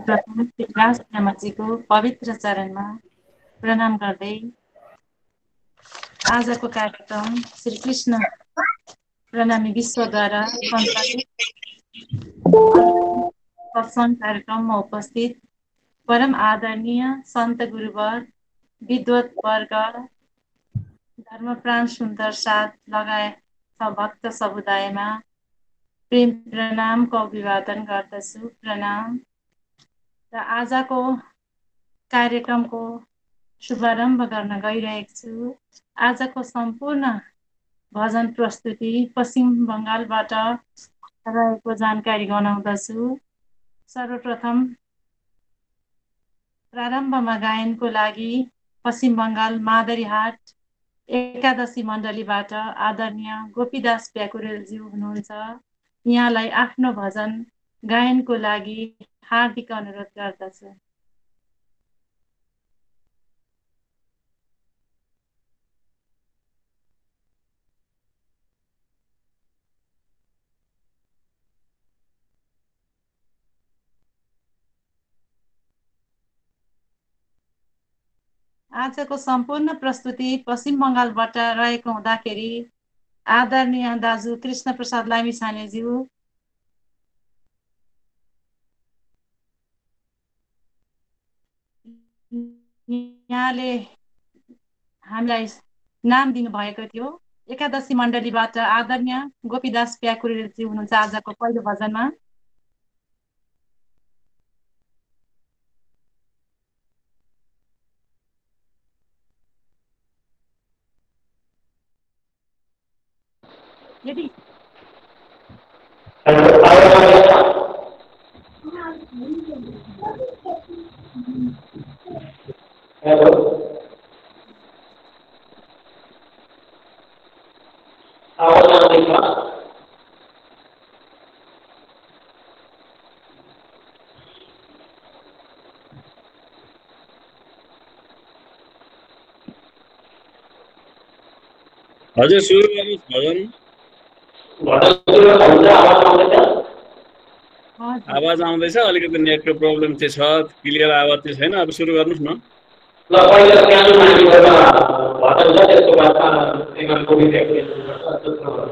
सर्वप्रथम राजमाजीको पवित्र चरणमा प्रणाम गर्दै आजको कार्यक्रम श्री कृष्ण प्रणामी विश्वद्वारा सञ्चालित सत्सङ्ग कार्यक्रममा उपस्थित परम आदरणीय सन्त गुरुवर विद्वत वर्ग धर्मप्राण सुन्दर साथ लगायत भक्त समुदायमा प्रेम प्रणामको अभिवादन गर्दछु। प्रणाम। र आजको कार्यक्रमको शुभारम्भ गर्न गइरहेको छु। आजको सम्पूर्ण भजन प्रस्तुति पश्चिम बङ्गालबाट रहेको जानकारी गराउँदछु। सर्वप्रथम प्रारम्भमा गायनको लागि पश्चिम बङ्गाल मादरीहाट एकादशी मण्डलीबाट आदरणीय गोपीदास प्याकुरेलज्यू हुनुहुन्छ। यहाँलाई आफ्नो भजन गायनको लागि हार्दिक अनुरोध गर्दछु। आजको सम्पूर्ण प्रस्तुति पश्चिम बङ्गालबाट रहेको हुँदाखेरि आदरणीय दाजु कृष्ण प्रसाद लामिछानेज्यू यहाँले हामीलाई नाम दिनुभएको थियो। एकादशी मण्डलीबाट आदरणीय गोपीदास प्याकुरेलज्यू हुनुहुन्छ आजको पहिलो भजनमा। यदि हजुर सुरु गर्नुहोस् भजन। आवाज आउँदैछ, अलिकति नेटको प्रब्लम चाहिँ छ, क्लियर आवाज चाहिँ छैन। अब सुरु गर्नुहोस् न। ल पहिला सानो मान्छेबाट भजन छ, त्यसको बादमा एकल कविता गर्नुपर्छ।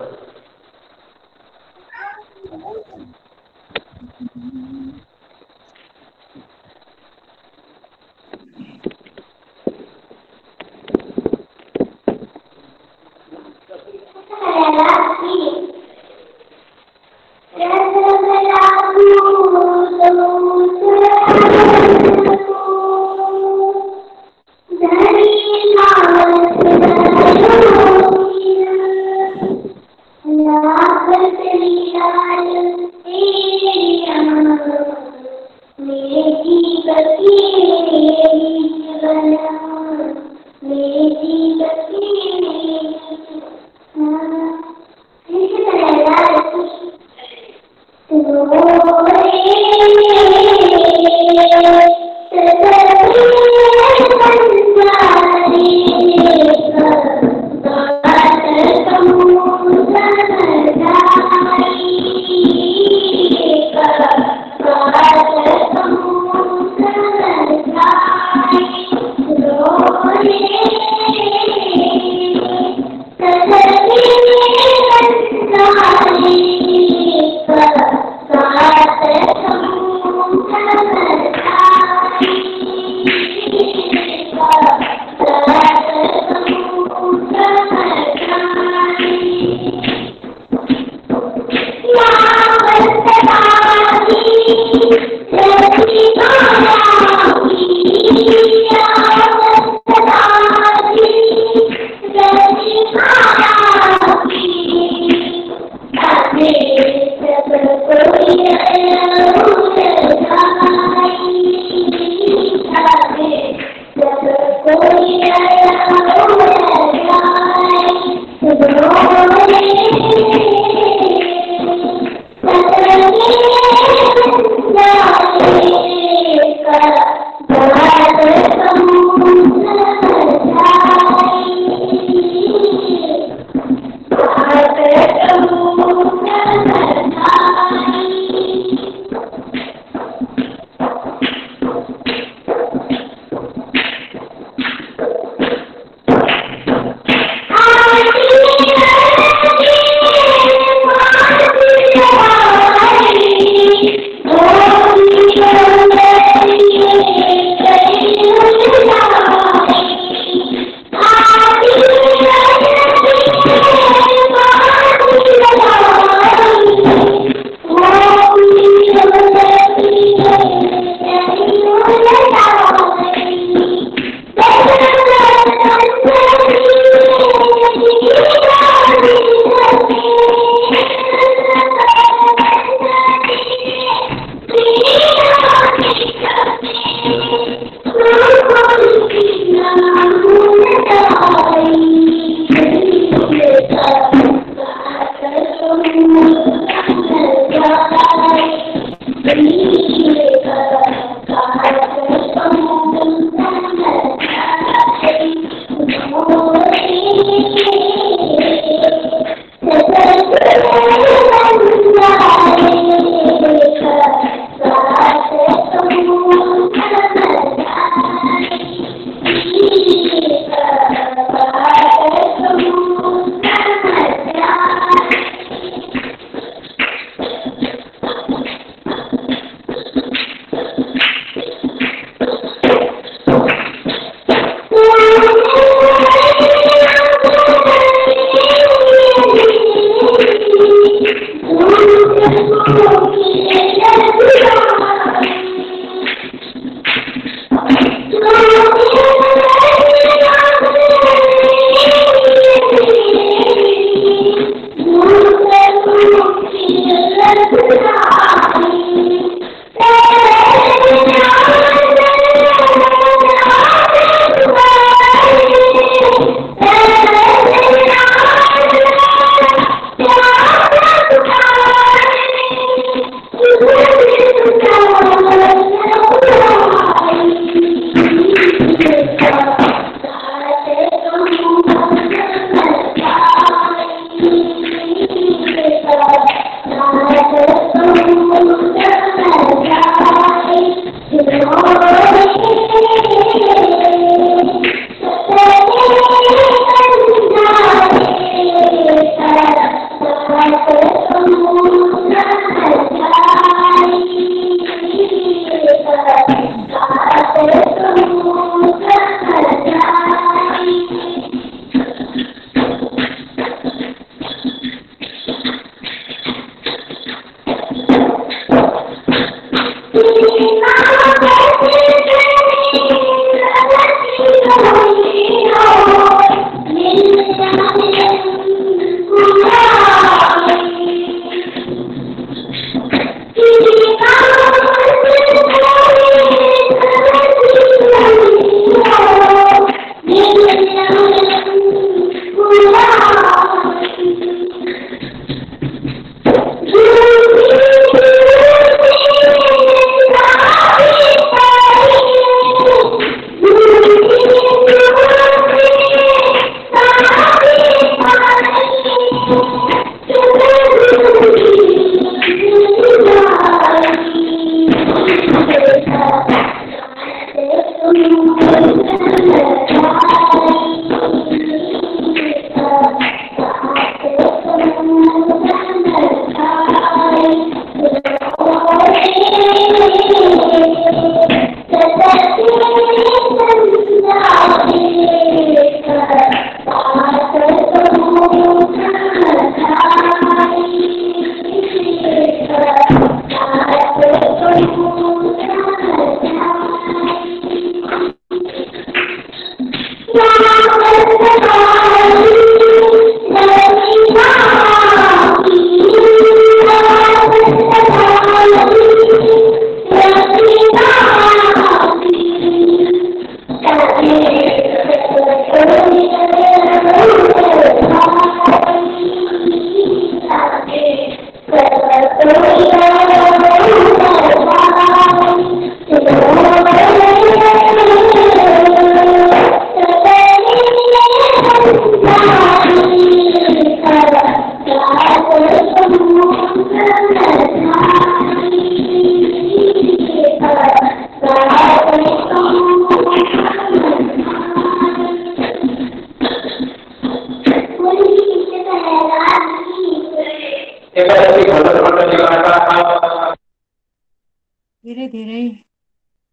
धेरै धेरै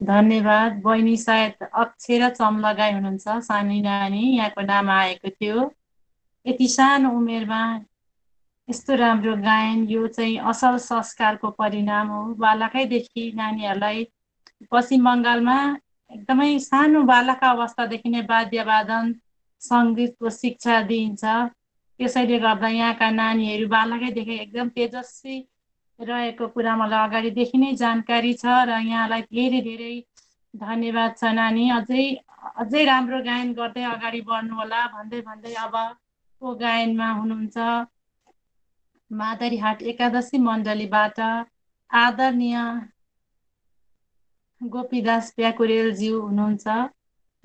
धन्यवाद। बहिनी सायद अक्षर चम्लगाई हुनुहुन्छ, सानी नानी, यहाँको नाम आएको थियो। यति सानो उमेरमा यस्तो राम्रो गायन, यो चाहिँ असल संस्कारको परिणाम हो। बालकैदेखि नानीहरूलाई पश्चिम बङ्गालमा एकदमै सानो बालक अवस्थादेखि नै वाद्यवादन सङ्गीतको शिक्षा दिइन्छ। त्यसैले गर्दा यहाँका नानीहरू बालकैदेखि एकदम तेजस्वी रहेको कुरा मलाई अगाडिदेखि नै जानकारी छ र यहाँलाई धेरै धेरै धन्यवाद छ नानी। अझै राम्रो गायन गर्दै अगाडि बढ्नु होला भन्दै भन्दै अबको गायनमा हुनुहुन्छ मादरीहाट एकादशी मण्डलीबाट आदरणीय गोपीदास प्याकुरेलज्यू हुनुहुन्छ।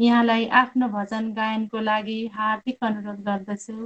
यहाँलाई आफ्नो भजन गायनको लागि हार्दिक अनुरोध गर्दछु।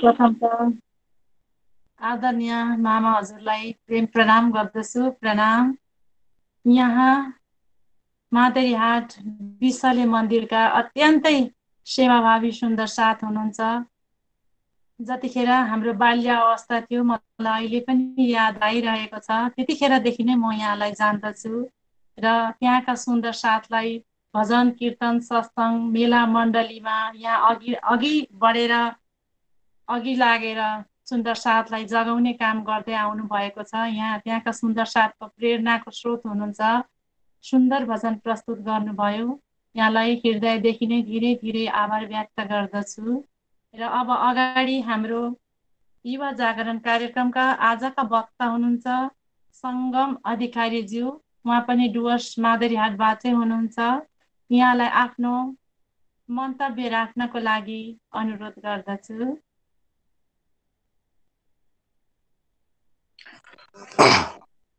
प्रथम त आदरणीय मामा हजुरलाई प्रेम प्रणाम गर्दछु। प्रणाम। यहाँ मादरीहाट विसले मन्दिरका अत्यन्तै सेवाभावी सुन्दर साथ हुनुहुन्छ। जतिखेर हाम्रो बाल्य अवस्था थियो मलाई अहिले पनि याद आइरहेको छ। त्यतिखेरदेखि नै म यहाँलाई जान्दछु र त्यहाँका सुन्दर साथलाई भजन कीर्तन सत्सङ्ग मेला मण्डलीमा यहाँ अघि बढेर अघि लागेर सुन्दर साथलाई जगाउने काम गर्दै आउनु भएको छ। त्यहाँका सुन्दर साथको प्रेरणाको स्रोत हुनुहुन्छ। सुन्दर भजन प्रस्तुत गर्नुभयो। यहाँलाई हृदयदेखि नै धेरै धेरै आभार व्यक्त गर्दछु। र अब अगाडि हाम्रो युवा जागरण कार्यक्रमका आजका वक्ता हुनुहुन्छ सङ्गम अधिकारीज्यू। उहाँ पनि डुवर्स मादरीहाटबाटै हुनुहुन्छ। यहाँलाई आफ्नो मन्तव्य राख्नको लागि अनुरोध गर्दछु।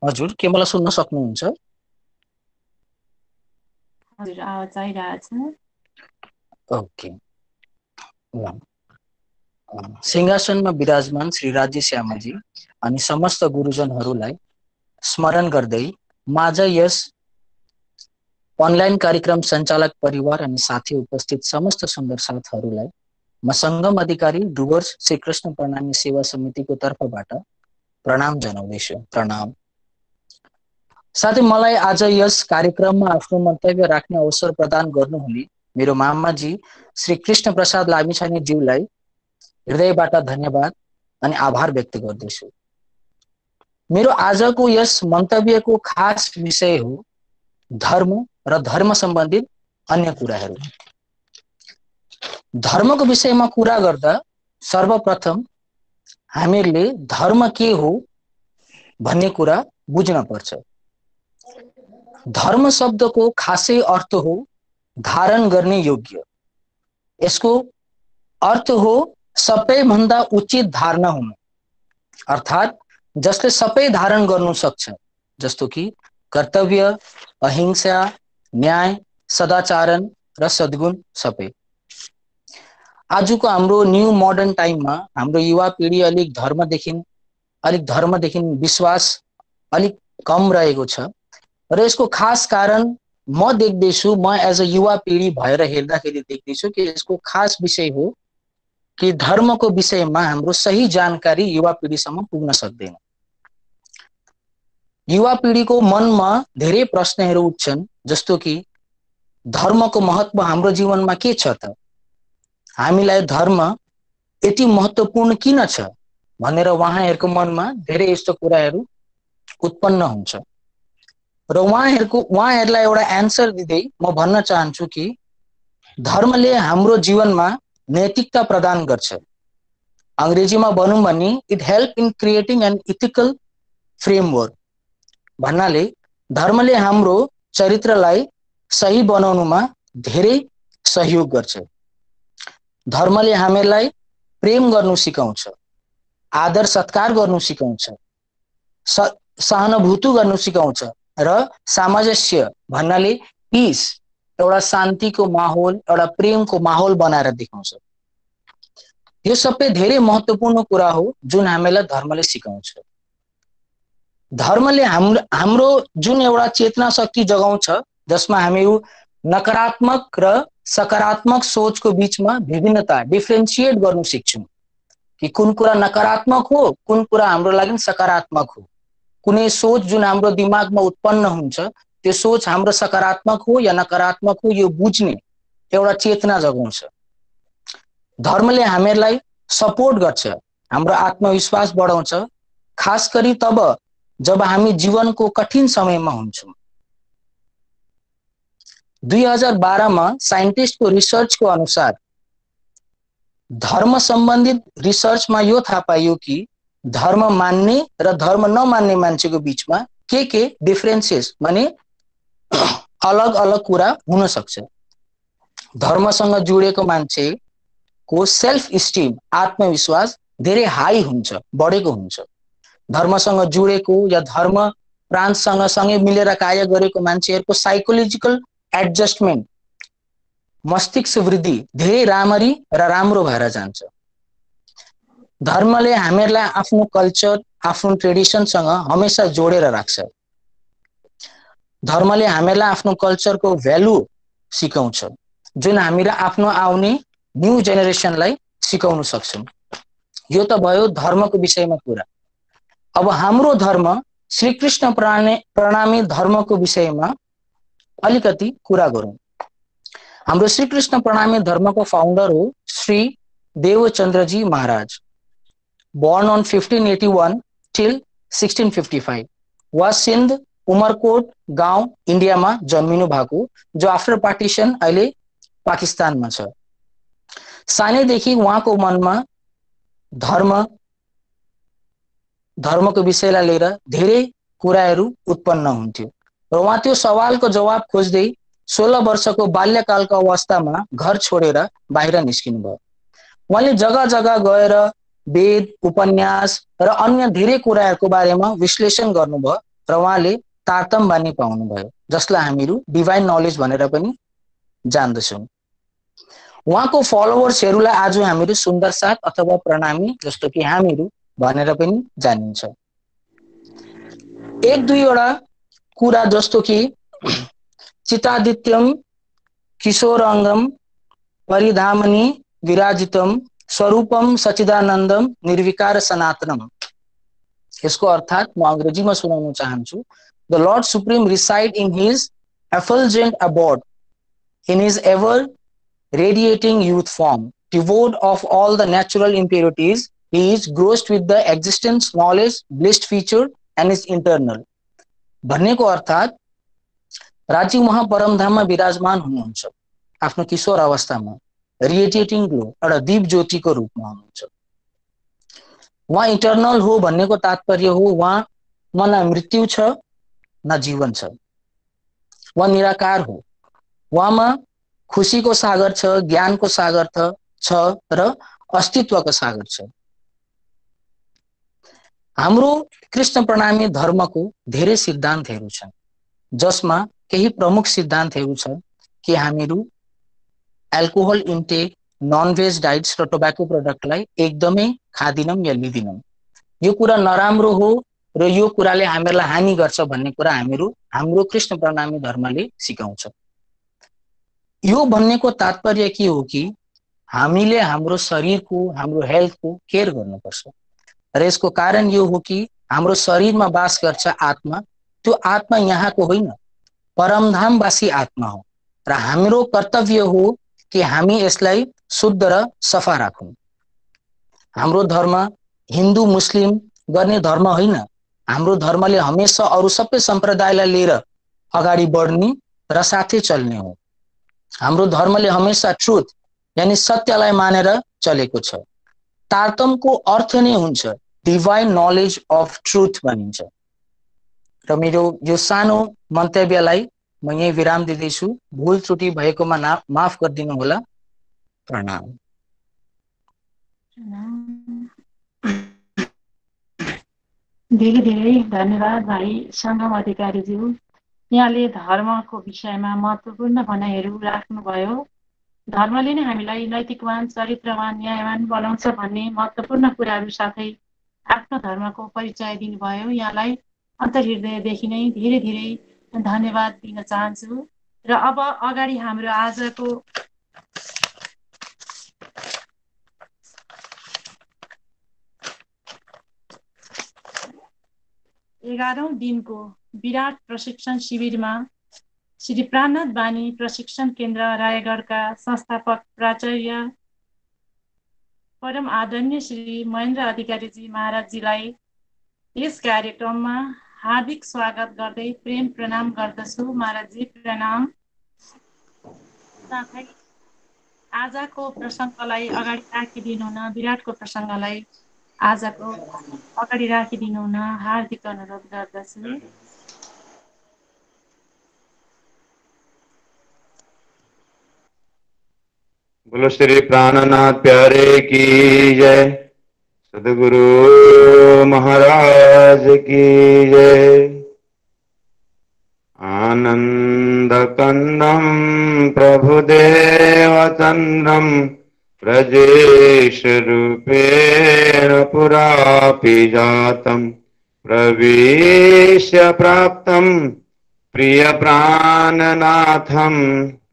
हजुर, के मलाई सुन्न सक्नुहुन्छ? हजुर, आवाज आइरहेछ। ओके। सिंहासनमा विराजमान श्री राज्य श्यामाजी अनि समस्त गुरुजनहरूलाई स्मरण गर्दै माझ यस अनलाइन कार्यक्रम सञ्चालक परिवार अनि साथी उपस्थित समस्त सुन्दर साथहरूलाई म सङ्गम अधिकारी डुवर्स श्री कृष्ण प्रणामी सेवा समितिको तर्फबाट प्रणाम जनाउँदैछु। प्रणाम। साथै मलाई आज यस कार्यक्रममा आफ्नो मन्तव्य राख्ने अवसर प्रदान गर्नुहुने मेरो मामाजी श्री कृष्ण प्रसाद लामिछानेज्यूलाई हृदयबाट धन्यवाद अनि आभार व्यक्त गर्दछु। मेरो आजको यस मन्तव्यको खास विषय हो धर्म र धर्म सम्बन्धित अन्य कुराहरू। धर्मको विषयमा कुरा गर्दा सर्वप्रथम हामीले धर्म के हो भन्ने कुरा बुझ्न पर्छ। धर्म शब्दको खासै अर्थ हो धारण गर्ने योग्य। यसको अर्थ हो सबैभन्दा उचित धारणा हुनु, अर्थात् जसले सबै धारण गर्नु सक्छ, जस्तो कि कर्तव्य, अहिंसा, न्याय, सदाचरण र सद्गुण सबै। आजको हाम्रो न्यू मोडर्न टाइममा हाम्रो युवा पिढी अलिक धर्मदेखि विश्वास अलिक कम रहेको छ र यसको खास कारण म देख्दैछु, म एज अ युवा पिढी भएर हेर्दाखेरि देख्दैछु कि यसको खास विषय हो कि धर्मको विषयमा हाम्रो सही जानकारी युवा पिढीसम्म पुग्न सक्दैन। युवा पिढीको मनमा धेरै प्रश्नहरू उठ्छन्, जस्तो कि धर्मको महत्व हाम्रो जीवनमा के छ त? हामीलाई धर्म यति महत्त्वपूर्ण किन छ? भनेर उहाँहरूको मनमा धेरै यस्तो कुराहरू उत्पन्न हुन्छ र उहाँहरूलाई एउटा एन्सर दिँदै म भन्न चाहन्छु कि धर्मले हाम्रो जीवनमा नैतिकता प्रदान गर्छ। अंग्रेजीमा भनौं भने it help in creating an ethical framework भन्नाले धर्मले हाम्रो चरित्रलाई सही बनाउनुमा धेरै सहयोग गर्छ। धर्मले हामीलाई प्रेम गर्नु सिकाउँछ, आदर सत्कार गर्नु सिकाउँछ, सहानुभूति गर्नु सिकाउँछ र सामञ्जस्य भन्नाले पीस एउटा शान्तिको माहौल, एउटा प्रेमको माहौल बनाएर देखाउँछ। यो सबै धेरै महत्त्वपूर्ण कुरा हो जुन हामीलाई धर्मले सिकाउँछ। धर्मले हाम्रो जुन एउटा चेतना शक्ति जगाउँछ जसमा हामीहरू नकारात्मक र सकारात्मक सोचको बीचमा विभिन्नता डिफरेन्शिएट गर्नु सिक्छौं कि कुन कुरा नकारात्मक हो, कुन कुरा हाम्रो लागि सकारात्मक हो। कुनै सोच जुन हाम्रो दिमागमा उत्पन्न हुन्छ त्यो सोच हाम्रो सकारात्मक हो या नकारात्मक हो यो बुझ्ने एउटा चेतना जगाउँछ। धर्मले हामीलाई सपोर्ट गर्छ, हाम्रो आत्मविश्वास बढाउँछ, खास गरी तब जब हामी जीवनको कठिन समयमा हुन्छौं। 2012 मा साइन्टिस्टको रिसर्चको अनुसार धर्म सम्बन्धित रिसर्चमा यो थाहा पाइयो कि धर्म मान्ने र धर्म नमान्ने मान्छेको बीचमा के डिफरेन्सेस माने अलग अलग कुरा हुन सक्छ। धर्मसँग जोडिएको मान्छेको सेल्फ स्टिम आत्मविश्वास धेरै हाई हुन्छ, बढेको हुन्छ। धर्मसँग जोडिएको या धर्म प्राणसँग सँगै मिलेर कार्य गरेको मान्छेहरूको साइकोलोजिकल एडजस्टमेन्ट मस्तिष्क वृद्धि धेरै राम्ररी र राम्रो भएर जान्छ। धर्मले हामीलाई आफ्नो कल्चर, आफ्नो ट्रेडिसनसँग हमेशा जोडेर राख्छ। धर्मले हामीलाई आफ्नो कल्चरको भ्यालु सिकाउँछ जुन हामीलाई आफ्नो आउने न्यू जेनेरेसनलाई सिकाउन सक्छौं। यो त भयो धर्मको विषयमा कुरा। अब हाम्रो धर्म श्रीकृष्ण प्रणामी धर्मको विषयमा अलिकति कुरा गरौं। हाम्रो श्रीकृष्ण प्रणामी धर्मको फाउन्डर हो श्री देवचन्द्रजी महाराज। Born on 1581 till 1655 वा सिन्ध उमरकोट गाउँ इन्डियामा जन्मिनु भएको जो आफ्टर पार्टिसन अहिले पाकिस्तानमा छ। सानैदेखि उहाँको मनमा धर्मको विषयलाई लिएर धेरै कुराहरू उत्पन्न हुन्थ्यो र उहाँ त्यो सवालको जवाब खोज्दै 16 वर्षको बाल्यकालको अवस्थामा घर छोडेर बाहिर निस्किनु भयो। उहाँले जग्गा जग्गा गएर वेद, उपन्यास र अन्य धेरै कुराहरूको बारेमा विश्लेषण गर्नुभयो र उहाँले तारतम्य बानी पाउनुभयो जसलाई हामीहरू डिभाइन नलेज भनेर पनि जान्दछौं। उहाँको फलोवर्सहरूलाई आज हामीहरू सुन्दर साथ अथवा प्रणामी जस्तो कि हामीहरू भनेर पनि जानिन्छ। एक दुईवटा कुरा जस्तो कि चितादित्यम किशोरांगम परिधामनी विराजितम स्वरूपम सचिदानंदम निर्विकार सनातनम। यसको अर्थात म अंग्रेजीमा सुनाउन चाहन्छु। The Lord Supreme reside in his effulgent abode, in his ever radiating youth form, devoid of all the natural impurities. He is grossed with the existence, knowledge, blessed feature, and is internal. भन्नेको अर्थात राज्य उहाँ परमधाममा विराजमान हुनुहुन्छ आफ्नो किशोर अवस्थामा रेडिएटिङ glow एउटा दीप ज्योतिको रूपमा हुनुहुन्छ। उहाँ इटर्नल हो भन्नेको तात्पर्य हो उहाँमा न मृत्यु छ न जीवन छ, उहाँ निराकार हो। उहाँमा खुशीको सागर छ, ज्ञानको सागर छ र अस्तित्वको सागर छ। हाम्रो कृष्ण प्रणामी धर्मको धेरै सिद्धान्तहरू छन् जसमा केही प्रमुख सिद्धान्तहरू छन् कि हामीहरू alcohol intake, non veg diets र टोब्याको प्रोडक्टलाई एकदमै खादिनौं या लिदिनौं। यो कुरा नराम्रो हो र यो कुराले हामीलाई हानि गर्छ भन्ने कुरा हाम्रो कृष्ण प्रणामी धर्मले सिकाउँछ। यो भन्नेको तात्पर्य के हो कि हामीले हाम्रो शरीरको, हाम्रो हेल्थको केयर गर्नुपर्छ र यसको कारण यो हो कि हाम्रो शरीरमा वास गर्छ आत्मा। त्यो आत्मा यहाँको होइन, परमधामवासी आत्मा हो र हाम्रो कर्तव्य हो कि हामी यसलाई शुद्ध र सफा राखौं। हाम्रो धर्म हिन्दू मुस्लिम गर्ने धर्म होइन। हाम्रो धर्मले हमेशा अरू सबै सम्प्रदायलाई लिएर अगाडि बढ्ने र साथै चल्ने हो। हाम्रो धर्मले हमेशा ट्रुथ यानी सत्यलाई मानेर चलेको छ। तारतम्यको अर्थ नै हुन्छ डिभाइन नलेज अफ ट्रुथ भनिन्छ। र मेरो यो सानो मन्तव्यलाई म यही विराम दिँदैछु। भुल त्रुटि भएकोमा माफ गरिदिनु होला। प्रणाम। धेरै धेरै धन्यवाद भाइ सङ्गम अधिकारीज्यू। यहाँले धर्मको विषयमा महत्त्वपूर्ण भनाइहरू राख्नुभयो। धर्मले नै हामीलाई नैतिकवान, चरित्रवान, न्यायवान बनाउँछ भन्ने महत्त्वपूर्ण कुराहरू साथै आफ्नो धर्मको परिचय दिनुभयो। यहाँलाई अन्तर्हृदयदेखि नै धेरै धेरै धन्यवाद दिन चाहन्छु। र अब अगाडि हाम्रो आजको 11औं दिनको विराट प्रशिक्षण शिविरमा श्री प्राणनाथ बानी प्रशिक्षण केन्द्र रायगढका संस्थापक प्राचार्य परम आदरणीय श्री महेन्द्र अधिकारीजी महाराजजीलाई यस कार्यक्रममा हार्दिक स्वागत गर्दै प्रेम प्रणाम गर्दछु। महाराजजी प्रणाम। साथै आजको प्रसङ्गलाई अगाडि राखिदिनु हुन, विराटको प्रसङ्गलाई आजको अगाडि राखिदिनु हुन हार्दिक अनुरोध गर्दछु। बोलो श्री प्राणनाथ प्यारे की जय। सद्गुरु महाराज की जय। आनंद कंदम प्रभुदेव चंद्रम प्रजेश रूपेण पुरापि जातम् प्रवेश्य प्राप्तम् प्रिय प्राणनाथम्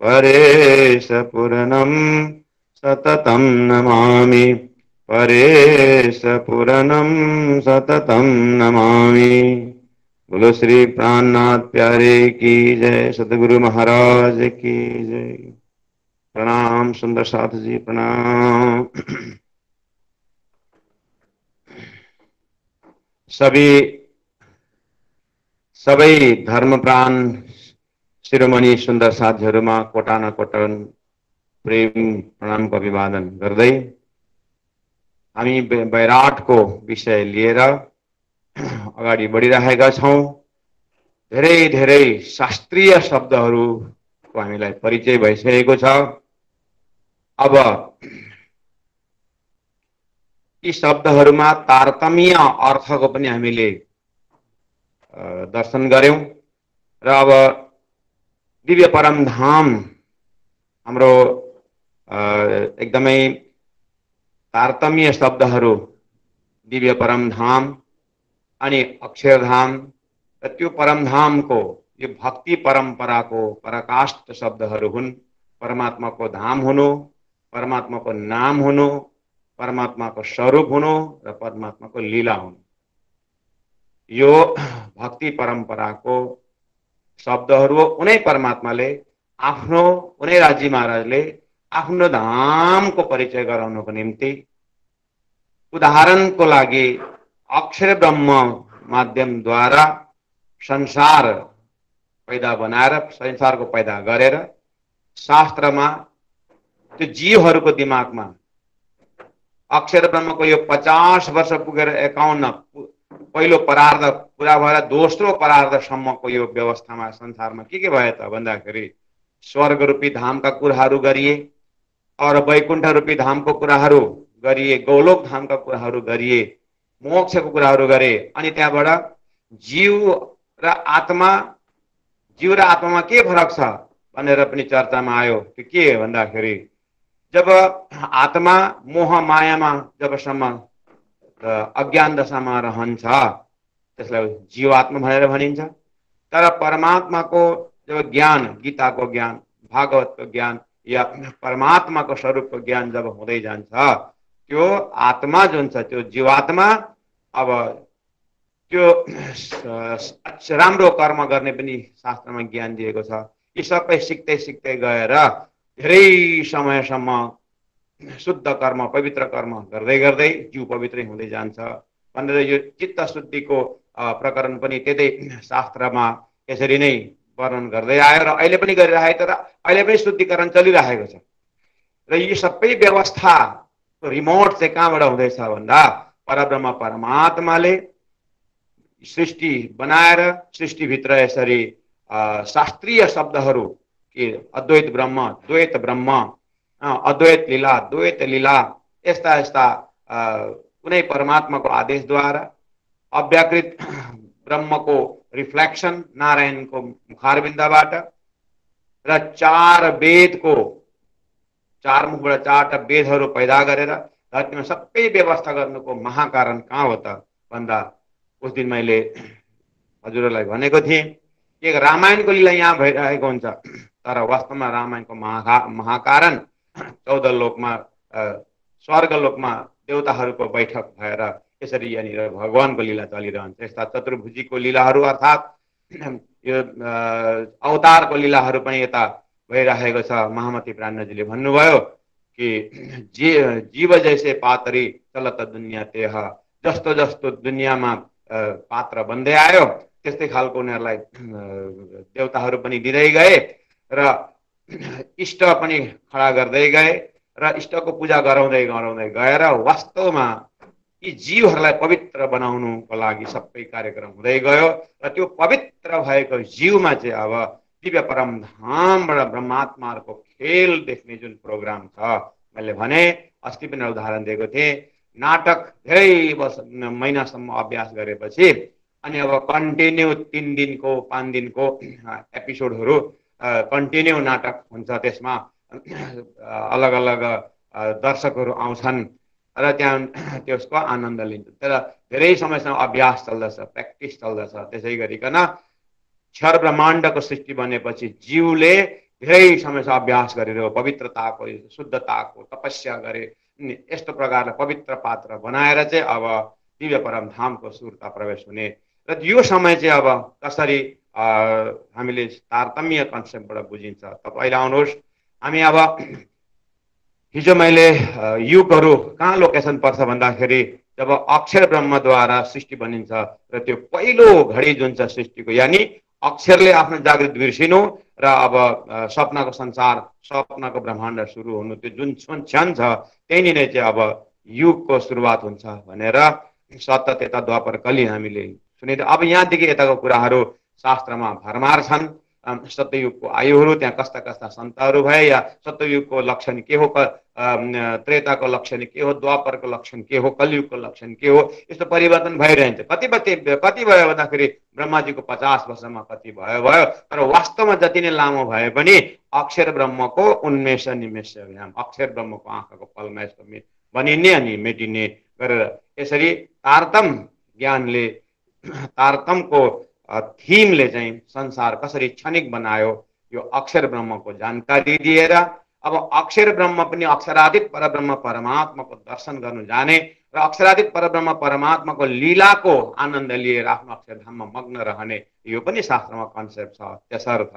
परेश पूर्णम् सततं नमामि। परेश पूर्णम् सततं नमामि। बोलो श्री प्राणनाथ प्यारे की जय। सद्गुरु महाराज की जय। प्रणाम सुंदर साथ जी, प्रणाम। सबै धर्मप्राण शिरोमणि सुन्दर साथीहरूमा कोटान कोटन प्रेम प्रणामको अभिवादन गर्दै हामी बैराटको विषय लिएर अगाडि बढिरहेका छौं। धेरै धेरै शास्त्रीय शब्दहरूको हामीलाई परिचय भइसकेको छ। अब यी शब्दहरूमा तारतम्य अर्थको पनि हामीले दर्शन गर्यौं। र अब दिव्य परमधाम हाम्रो एकदमै तारतम्य शब्दहरू दिव्य परमधाम अनि अक्षरधाम र त्यो परमधामको यो भक्ति परम्पराको पराकाष्ठ शब्दहरू हुन्। परमात्माको धाम हुनु, परमात्माको नाम हुनु, परमात्माको स्वरूप हुनु र परमात्माको लीला हुनु। यो भक्ति परम्पराको शब्दहरू हो। उनै परमात्माले आफ्नो, उनै राजी महाराजले आफ्नो धामको परिचय गराउनको निम्ति उदाहरणको लागि अक्षर ब्रह्म माध्यमद्वारा संसार पैदा बनाएर, संसारको पैदा गरेर शास्त्रमा त्यो जीवहरूको दिमागमा अक्षर ब्रह्मको यो 50 वर्ष पुगेर 51 पहिलो परार्ध पुरा भएर दोस्रो परार्धसम्मको यो व्यवस्थामा संसारमा के भयो त भन्दाखेरि स्वर्ग रूपी धामका कुराहरू गरिए और वैकुण्ठ रूपी धामको कुराहरू गरिए, गौलोक धामका कुराहरू गरिए, मोक्षको कुराहरू गरे। अनि त्यहाँबाट जीव र आत्मामा के फरक छ भनेर पनि चर्चामा आयो। त्यो के भन्दाखेरि जब आत्मा मोह मायामा जबसम्म अज्ञान दशामा रहन्छ त्यसलाई जीवात्मा भनेर भनिन्छ। तर परमात्माको जब ज्ञान, गीताको ज्ञान, भागवतको ज्ञान या परमात्माको स्वरूपको ज्ञान जब हुँदै जान्छ त्यो आत्मा जुन छ त्यो जीवात्मा अब त्यो राम्रो कर्म गर्ने पनि शास्त्रमा ज्ञान दिएको छ। यी सबै सिक्दै सिक्दै गएर धेरै समयसम्म शुद्ध कर्म पवित्र कर्म गर्दै गर्दै जिउ पवित्रै हुँदै जान्छ भनेर यो चित्त शुद्धिको प्रकरण पनि त्यतै शास्त्रमा यसरी नै वर्णन गर्दै आयो र अहिले पनि गरिरहेको तर अहिले पनि शुद्धिकरण चलिरहेको छ र यो सबै व्यवस्था रिमोट चाहिँ कहाँबाट हुँदैछ भन्दा परब्रह्म परमात्माले सृष्टि बनाएर सृष्टिभित्र यसरी शास्त्रीय शब्दहरू कि अद्वैत ब्रह्म द्वैत ब्रह्म अद्वैत लीला द्वैत लीला यस्ता यस्ता कुनै परमात्माको आदेशद्वारा अव्याकृत ब्रह्मको रिफ्लेक्सन नारायणको मुखारबिन्दबाट र चार वेदको चार मुखबाट चारवटा वेदहरू पैदा गरेर धरतीमा सबै व्यवस्था गर्नुको महाकारण कहाँ हो त भन्दा उस दिन मैले हजुरहरूलाई भनेको थिएँ कि रामायणको लीला यहाँ भइरहेको हुन्छ तर वास्तवमा रामायणको महाकारण 14 लोकमा स्वर्गलोकमा देवताहरूको बैठक भएर यसरी यहाँनिर भगवानको लीला चलिरहन्छ यस्ता चतुर्भुजीको लीलाहरू अर्थात् यो अवतारको लीलाहरू पनि यता भइरहेको छ महामती प्राणजीले भन्नुभयो कि जीव जैसे पातरी चलत दुनियाँ तेह जस्तो जस्तो दुनियाँमा पात्र बन्दै आयो त्यस्तै खालको उनीहरूलाई देवताहरू पनि दिँदै गए र इष्ट पनि खडा गर्दै गए र इष्टको पूजा गराउँदै गराउँदै गएर वास्तवमा यी जीवहरूलाई पवित्र बनाउनुको लागि सबै कार्यक्रम हुँदै गयो र त्यो पवित्र भएको जीवमा चाहिँ अब दिव्य परमधामबाट ब्रह्मात्माहरूको खेल देख्ने जुन प्रोग्राम छ मैले भने अस्ति पनि उदाहरण दिएको थिएँ नाटक धेरै वर्ष महिनासम्म अभ्यास गरेपछि अनि अब कन्टिन्यू 3 दिनको 5 दिनको एपिसोडहरू कन्टिन्यू नाटक हुन्छ त्यसमा अलग अलग दर्शकहरू आउँछन् र त्यहाँ त्यसको आनन्द लिन्छ तर धेरै समयसम्म अभ्यास चल्दछ प्र्याक्टिस चल्दछ त्यसै गरिकन क्षर ब्रह्माण्डको सृष्टि बनेपछि जीवले धेरै समयसम्म अभ्यास गरेर पवित्रताको शुद्धताको तपस्या गरे यस्तो प्रकारले पवित्र पात्र बनाएर चाहिँ अब दिव्य परमधामको सुरता प्रवेश हुने र यो समय चाहिँ अब कसरी हामीले तारतम्य कन्सेप्टबाट बुझिन्छ तपाईले आउनुहोस् हामी अब हिजो मैले युगहरू कहाँ लोकेसन पर्छ भन्दाखेरि जब अक्षर ब्रह्मद्वारा सृष्टि बनिन्छ र त्यो पहिलो घडी जुन छ सृष्टिको यानी अक्षरले आफ्नो जागृत बिर्सिनु र अब सपनाको संसार सपनाको ब्रह्माण्ड सुरु हुनु त्यो जुन क्षण छ त्यही नै चाहिँ अब युगको सुरुवात हुन्छ भनेर सत्य त्यता द्वापर कली हामीले सुनिदियो अब यहाँदेखि यताको कुराहरू शास्त्रमा भरमार छन् सत्ययुगको आयुहरू त्यहाँ कस्ता कस्ता सन्तहरू भए या सत्ययुगको लक्षण के हो त्रेताको लक्षण के हो द्वापरको लक्षण के हो कलियुगको लक्षण के हो यस्तो परिवर्तन भइरहन्छ कति भयो भन्दाखेरि ब्रह्माजीको 50 वर्षमा कति भयो तर वास्तवमा जति नै लामो भए पनि अक्षर ब्रह्मको उन्मेष निमेष अक्षर ब्रह्मको आँखाको पलमा यस्तो बनिने अनि मेटिने गरेर यसरी तारतम ज्ञानले तारतमको थीमले चाहिँ संसार कसरी क्षणिक बनायो यो अक्षर ब्रह्मको जानकारी दिएर अब अक्षर ब्रह्म पनि अक्षरातीत परब्रह्म परमात्माको दर्शन गर्नु जाने र अक्षरातीत परब्रह्म परमात्माको लीलाको आनन्द लिएर आफ्नो अक्षरधाममा मग्न रहने यो पनि शास्त्रमा कन्सेप्ट छ त्यसर्थ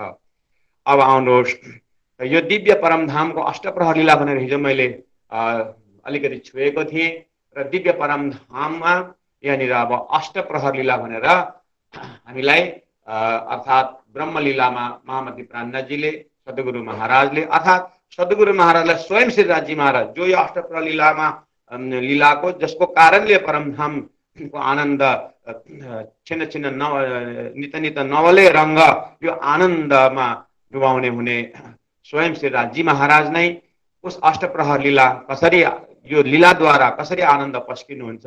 अब आउनुहोस् यो दिव्य परमधामको अष्टप्रहर लीला भनेर हिजो मैले अलिकति छुएको थिएँ र दिव्य परमधाममा यहाँनिर अब अष्टप्रहर लीला भनेर हामीलाई अर्थात् ब्रह्मलीलामा महामती प्राणजीले सद्गुरु महाराजले अर्थात् सद्गुरु महाराजलाई स्वयं श्री राजी महाराज जो यो अष्टप्रहर लीलाको जसको कारणले परमधामको आनन्द छिन्न छिन्न नित नित नवले रङ्ग यो आनन्दमा डुबाउने हुने स्वयं श्री राजी महाराज नै उस अष्टप्रहर लीला कसरी यो लीलाद्वारा कसरी आनन्द पस्किनुहुन्छ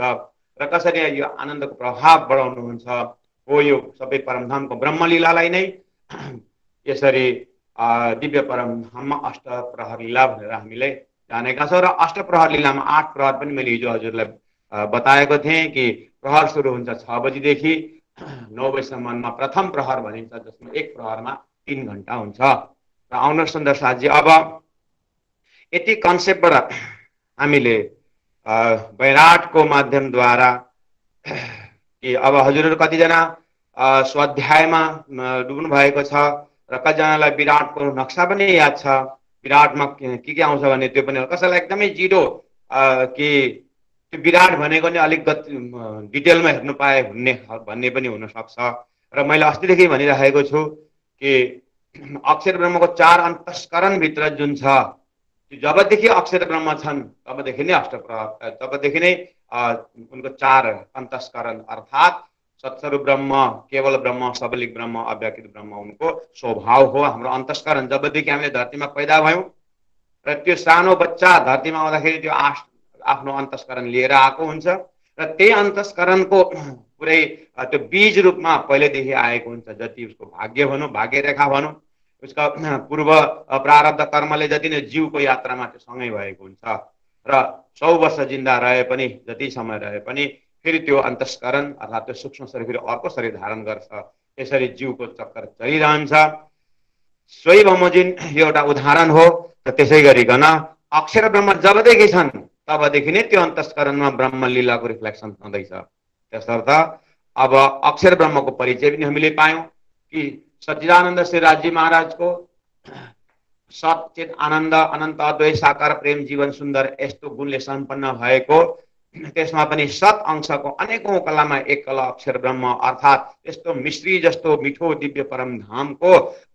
र कसरी यो आनन्दको प्रभाव बढाउनुहुन्छ हो यो सबै परमधामको ब्रह्मलीलालाई नै यसरी दिव्य परमधाममा अष्टप्रहर लीला भनेर हामीले जानेका छौँ र अष्टप्रहर लीलामा 8 प्रहर पनि मैले हिजो हजुरलाई बताएको थिएँ कि प्रहर सुरु हुन्छ 6 बजीदेखि 9 बजीसम्ममा प्रथम प्रहर भनिन्छ जसमा एक प्रहरमा 3 घण्टा हुन्छ र आउन सुन्दर साथी अब यति कन्सेप्टबाट हामीले वैराटको माध्यमद्वारा कि अब हजुरहरू कतिजना स्वाध्यायमा डुब्नु भएको छ र कतिजनालाई विराटको नक्सा पनि याद छ विराटमा के आउँछ भने त्यो पनि कसैलाई एकदमै जिरो कि त्यो विराट भनेको नि अलिक डिटेलमा हेर्नु पाए भन्ने पनि हुनसक्छ। र मैले अस्तिदेखि भनिराखेको छु कि अक्षर ब्रह्मको 4 अन्तस्करणभित्र जुन छ, जबदेखि अक्षर ब्रह्म छन् तबदेखि नै तबदेखि नै उनको 4 अन्तस्करण अर्थात् सत्स्वरूप ब्रह्म, केवल ब्रह्म, सबलिक ब्रह्म, अव्यक्त ब्रह्म उनको स्वभाव हो। हाम्रो अन्तस्करण जबदेखि हामीले धरतीमा पैदा भयौँ र त्यो सानो बच्चा धरतीमा आउँदाखेरि त्यो आफ्नो अन्तस्करण लिएर आएको हुन्छ र त्यही अन्तस्करणको पुरै त्यो बीज रूपमा पहिलेदेखि आएको हुन्छ। जति उसको भाग्य भनौँ, भाग्य रेखा भनौँ, उसका पूर्व प्रारब्ध कर्मले जति नै जीवको यात्रामा त्यो सँगै भएको हुन्छ र 100 वर्ष जिन्दा रहे पनि, जति समय रहे पनि फेरि त्यो अन्तस्करण अर्थात् त्यो सूक्ष्म शरीर फेरि अर्को शरीर धारण गर्छ। यसरी जीवको चक्कर चलिरहन्छ। सोही बमोजिम यो एउटा उदाहरण हो। र त्यसै गरिकन अक्षर ब्रह्म जबदेखि छन् तबदेखि नै त्यो अन्तस्करणमा ब्रह्म लीलाको रिफ्लेक्सन हुँदैछ। त्यसर्थ अब अक्षर ब्रह्मको परिचय पनि हामीले पायौँ कि सच्चिदानन्द श्री राजी महाराजको सचित आनन्द अनन्त अद्वैत साकार प्रेम जीवन सुन्दर यस्तो गुणले सम्पन्न भएको, त्यसमा पनि सत अंशको अनेकौं कलामा एक कला अक्षर ब्रह्म अर्थात् यस्तो मिश्री जस्तो मिठो दिव्य परम धामको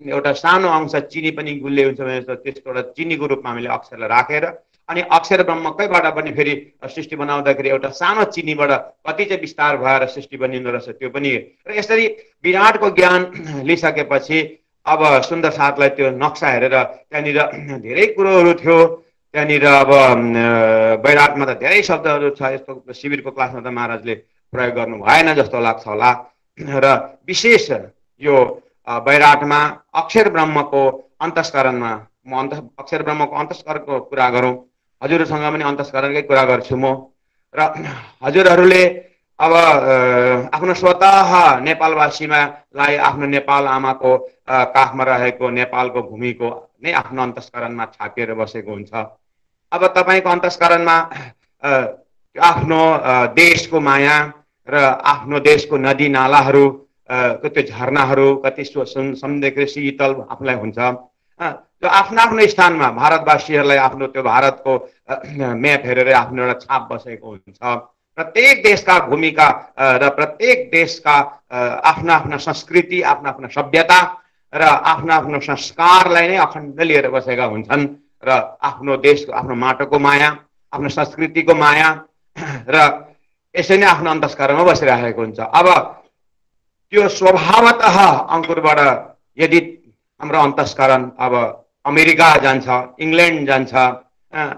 एउटा सानो अंश चिनी पनि गुल्ले हुन्छ भने त्यस्तो एउटा चिनीको रूपमा हामीले अक्षरलाई राखेर अनि अक्षर ब्रह्मकैबाट पनि फेरि सृष्टि बनाउँदाखेरि एउटा सानो चिनीबाट कति चाहिँ विस्तार भएर सृष्टि बनिँदो रहेछ त्यो पनि। र यसरी विराटको ज्ञान लिइसकेपछि अब सुन्दर साथलाई त्यो नक्सा हेरेर त्यहाँनिर धेरै कुरोहरू थियो। त्यहाँनिर अब बैराटमा त धेरै शब्दहरू छ, यस्तो शिविरको क्लासमा त महाराजले प्रयोग गर्नु भएन जस्तो लाग्छ होला। र विशेष यो बैराटमा अक्षर ब्रह्मको अन्तस्करणमा अक्षर ब्रह्मको अन्तस्करणको कुरा गरौँ। हजुरहरूसँग पनि अन्तस्करणकै कुरा गर्छु म। र हजुरहरूले अब आफ्नो स्वतः नेपालवासीमालाई आफ्नो नेपाल आमाको काखमा रहेको नेपालको भूमिको नै आफ्नो अन्तस्करणमा छापिएर बसेको हुन्छ। अब तपाईको अन्तस्करणमा आफ्नो देशको माया र आफ्नो देशको नदी नालाहरू, त्यो झरनाहरू कति सौन्दर्य शीतल आफूलाई हुन्छ। त्यो आफ्नो आफ्नो स्थानमा भारतवासीहरूलाई आफ्नो त्यो भारतको म्याप हेरेर आफ्नो एउटा छाप बसेको हुन्छ। प्रत्येक देशका भूमिका र प्रत्येक देशका आफ्ना आफ्ना संस्कृति, आफ्ना आफ्ना सभ्यता र आफ्ना आफ्नो संस्कारलाई नै अखण्ड लिएर बसेका हुन्छन्। र आफ्नो देशको, आफ्नो माटोको माया, आफ्नो संस्कृतिको माया र यसै नै आफ्नो अन्तस्करणमा बसिरहेको हुन्छ। अब त्यो स्वभावतः अङ्कुरबाट यदि हाम्रो अन्तस्करण अब अमेरिका जान्छ, इङ्ल्यान्ड जान्छ,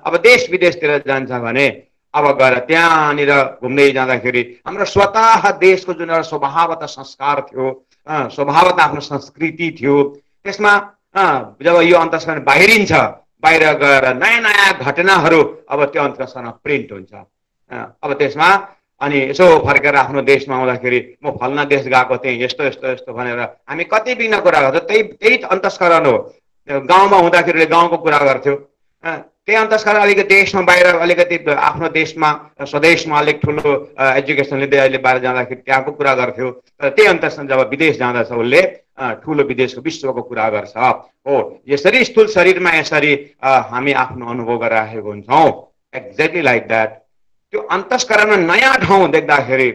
अब देश विदेशतिर जान्छ भने अब गएर त्यहाँनिर घुम्दै जाँदाखेरि हाम्रो स्वतः देशको जुन एउटा स्वभावतः संस्कार थियो, स्वभावतः आफ्नो संस्कृति थियो, त्यसमा जब यो अन्तस्करण बाहिरिन्छ, बाहिर गएर नयाँ नयाँ घटनाहरू अब त्यो अन्तस्करणमा प्रिन्ट हुन्छ। अब त्यसमा अनि यसो फर्केर आफ्नो देशमा आउँदाखेरि म फल्ना देश गएको थिएँ, यस्तो यस्तो यस्तो भनेर हामी कति बिघ्न कुरा गर्छौँ। त्यही अन्तस्करण हो। गाउँमा हुँदाखेरि गाउँको कुरा गर्थ्यो, त्यही अन्तस्करण अलिकति देशमा बाहिर अलिकति आफ्नो देशमा स्वदेशमा अलिक ठुलो एजुकेसन लिँदै अहिले बाहिर जाँदाखेरि त्यहाँको कुरा गर्थ्यो। तर त्यही अन्तस्करण जब विदेश जाँदछ उसले ठुलो विदेशको विश्वको कुरा गर्छ। हो, यसरी स्थूल शरीरमा यसरी हामी आफ्नो अनुभव गरिरहेको हुन्छौँ। एक्ज्याक्टली लाइक द्याट त्यो अन्तस्करणमा नयाँ ठाउँ देख्दाखेरि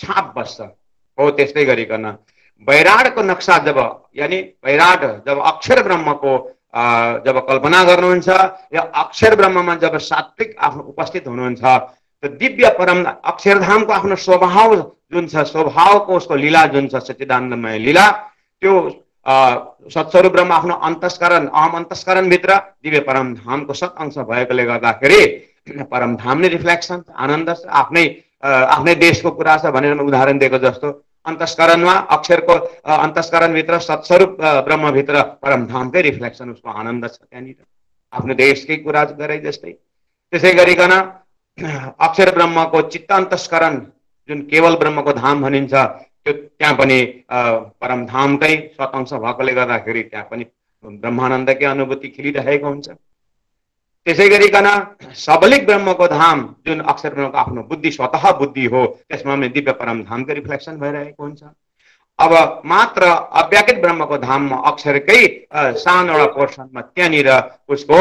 छाप बस्छ। हो, त्यस्तै गरिकन बैराटको नक्सा जब, यानी बैराट जब अक्षर ब्रह्मको जब कल्पना गर्नुहुन्छ या अक्षर ब्रह्ममा जब सात्विक आफ्नो उपस्थित हुनुहुन्छ, त्यो दिव्य परम अक्षरधामको आफ्नो स्वभाव जुन छ, स्वभावको उसको लीला जुन छ, सच्चिदानन्दमय लीला, त्यो सत्स्वरूप ब्रह्म आफ्नो अन्तस्करण अहम अन्तस्करणभित्र दिव्य परम धामको सत अंश भएकोले गर्दाखेरि परम धाम नै रिफ्लेक्सन आनन्द छ। आफ्नै देशको कुरा छ भनेर म उदाहरण दिएको जस्तो अन्तस्करणमा अक्षरको अन्तस्करणभित्र सत्स्वरूप ब्रह्मभित्र परमधामकै रिफ्लेक्सन उसको आनन्द छ। त्यहाँनिर आफ्नो देशकै कुरा गरे जस्तै त्यसै गरिकन अक्षर ब्रह्मको चित्त अन्तस्करण जुन केवल ब्रह्मको धाम भनिन्छ, त्यो त्यहाँ पनि परमधामकै सतअंश भएकोले गर्दाखेरि त्यहाँ पनि ब्रह्मानन्दकै अनुभूति खिलिरहेको हुन्छ। त्यसै गरिकन सबलिक ब्रह्मको धाम जुन अक्षर ब्रह्मको आफ्नो बुद्धि स्वतः बुद्धि हो, त्यसमा पनि दिव्य परम धामको रिफ्लेक्सन भइरहेको हुन्छ। अब मात्र अव्याकृत ब्रह्मको धाममा अक्षरकै सानो एउटा पोर्सनमा त्यहाँनिर उसको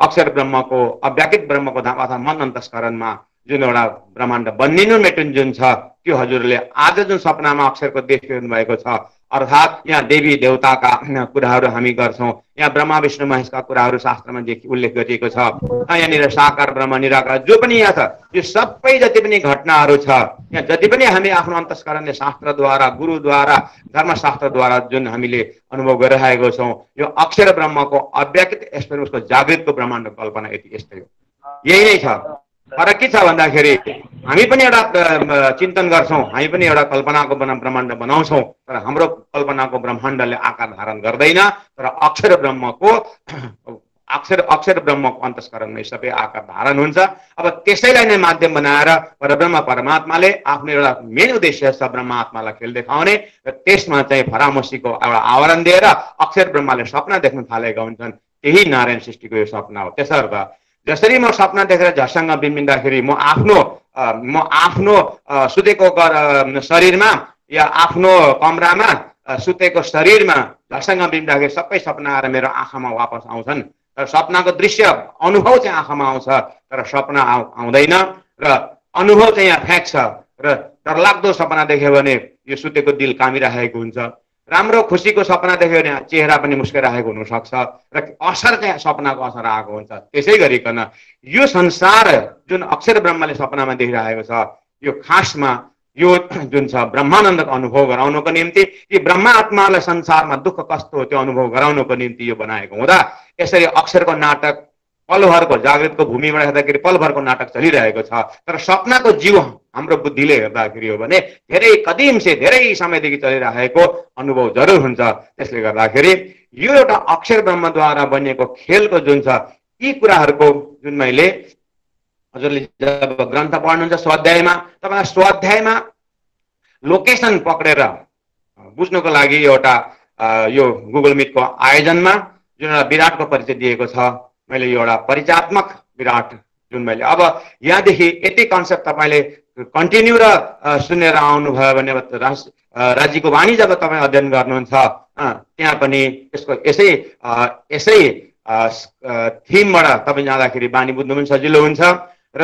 अक्षर ब्रह्मको अव्याकृत ब्रह्मको धाम अथवा मन अन्तस्करणमा जुन एउटा ब्रह्माण्ड बन्निनु मेटुन जुन छ त्यो हजुरले आज जुन सपनामा अक्षरको देखिरहनु भएको छ, अर्थात् यहाँ देवी देवताका कुराहरू हामी गर्छौँ, यहाँ ब्रह्मा विष्णु महेशका कुराहरू शास्त्रमा उल्लेख गरिएको छ, यहाँनिर साकार ब्रह्म निराकार जो पनि यहाँ छ, यो सबै जति पनि घटनाहरू छ, यहाँ जति पनि हामी आफ्नो अन्तस्करणले शास्त्रद्वारा गुरुद्वारा धर्मशास्त्रद्वारा जुन हामीले अनुभव गरिरहेको छौँ, यो अक्षर ब्रह्मको अव्याकृत एक्सपेरियन्स उसको जागृतको ब्रह्माण्डको कल्पना यस्तै हो, यही नै छ। फरक के छ भन्दाखेरि हामी पनि एउटा चिन्तन गर्छौँ, हामी पनि एउटा कल्पनाको ब्रह्माण्ड बनाउँछौँ, तर हाम्रो कल्पनाको ब्रह्माण्डले आकार धारण गर्दैन, तर अक्षर ब्रह्मको अन्तस्करणमै सबै आकार धारण हुन्छ। अब त्यसैलाई नै माध्यम बनाएर परब्रह्म परमात्माले आफ्नो एउटा मेन उद्देश्य छ ब्रह्म आत्मालाई खेल देखाउने, र त्यसमा चाहिँ फरामोसीको एउटा आवरण दिएर अक्षर ब्रह्मले सपना देख्न थालेका हुन्छन्। त्यही नारायण सृष्टिको यो सपना हो। त्यसर्थ जसरी म सपना देखेर झस्सँग बिम्बिँदाखेरि म आफ्नो सुतेको शरीरमा या आफ्नो कमरामा सुतेको शरीरमा झस्सँग बिम्बिँदाखेरि सबै सपना आएर मेरो आँखामा वापस आउँछन्, तर सपनाको दृश्य अनुभव चाहिँ आँखामा आउँछ, तर सपना आउँदैन, र अनुभव चाहिँ यहाँ फ्याँक्छ। र डरलाग्दो सपना देख्यो भने यो सुतेको दिल कामिरहेको हुन्छ, राम्रो खुसीको सपना देख्यो भने चेहरा पनि मुस्किरहेको हुनसक्छ, र असर चाहिँ सपनाको असर आएको हुन्छ। त्यसै गरिकन यो संसार जुन अक्षर ब्रह्मले सपनामा देखिरहेको छ, यो खासमा यो जुन छ ब्रह्मानन्दको अनुभव गराउनको निम्ति, कि ब्रह्मा आत्मालाई संसारमा दुःख कस्तो हो त्यो अनुभव गराउनको निम्ति यो बनाएको हुँदा यसरी अक्षरको नाटक पलभरको जागृतको भूमिबाट हेर्दाखेरि पलभरको नाटक चलिरहेको छ, तर सपनाको जीव हाम्रो बुद्धिले हेर्दाखेरि हो भने धेरै कदिम से धेरै समयदेखि चलिरहेको अनुभव जरुर हुन्छ। त्यसले गर्दाखेरि यो एउटा अक्षर ब्रह्मद्वारा बनिएको खेलको जुन छ, यी कुराहरूको जुन मैले हजुरले जब ग्रन्थ पढ्नुहुन्छ स्वाध्यायमा, तपाईँ स्वाध्यायमा लोकेसन पक्रेर बुझ्नको लागि एउटा यो गुगल मिटको आयोजनमा जुन एउटा विराटको परिचय दिएको छ, मैले यो एउटा परिचयात्मक विराट जुन मैले अब यहाँदेखि यति कन्सेप्ट तपाईँले कन्टिन्यू र सुनेर आउनुभयो भने राज्यको वाणी जब तपाईँ अध्ययन गर्नुहुन्छ त्यहाँ पनि यसै थिमबाट तपाईँ जाँदाखेरि बानी बुझ्नु पनि सजिलो हुन्छ, र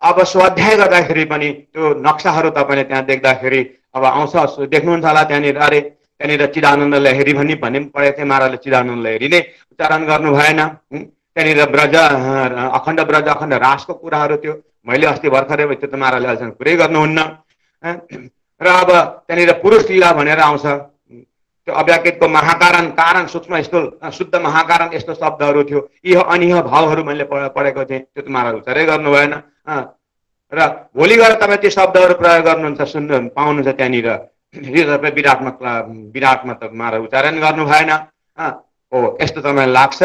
अब स्वाध्याय गर्दाखेरि पनि त्यो नक्साहरू तपाईँले त्यहाँ देख्दाखेरि अब आउँछ, देख्नुहुन्छ होला त्यहाँनिर, अरे त्यहाँनिर चिदानन्द लहेरी भन्ने पढेको थिएँ, महाराजले चिदानन्द लहेरी नै उच्चारण गर्नु भएन, त्यहाँनिर ब्रज अखण्ड ब्रज अखण्ड रासको कुराहरू थियो, मैले अस्ति भर्खरै त्यो त महाराजले अहिलेसम्म कुरै गर्नुहुन्न। र अब त्यहाँनिर पुरुष लीला भनेर आउँछ, त्यो अव्याकृतको महाकारण कारण सूक्ष्म स्थूल शुद्ध महाकारण यस्तो शब्दहरू थियो, इह अनिह भावहरू मैले पढेको थिएँ, त्यो त महाराज उच्चारै गर्नु भएन। र भोलि गएर तपाईँ त्यो शब्दहरू प्रयोग गर्नुहुन्छ, सुन्नु पाउनुहुन्छ त्यहाँनिर, यो तपाईँ विराटमा त महाराज उच्चारण गर्नु भएन। हो यस्तो तपाईँलाई लाग्छ,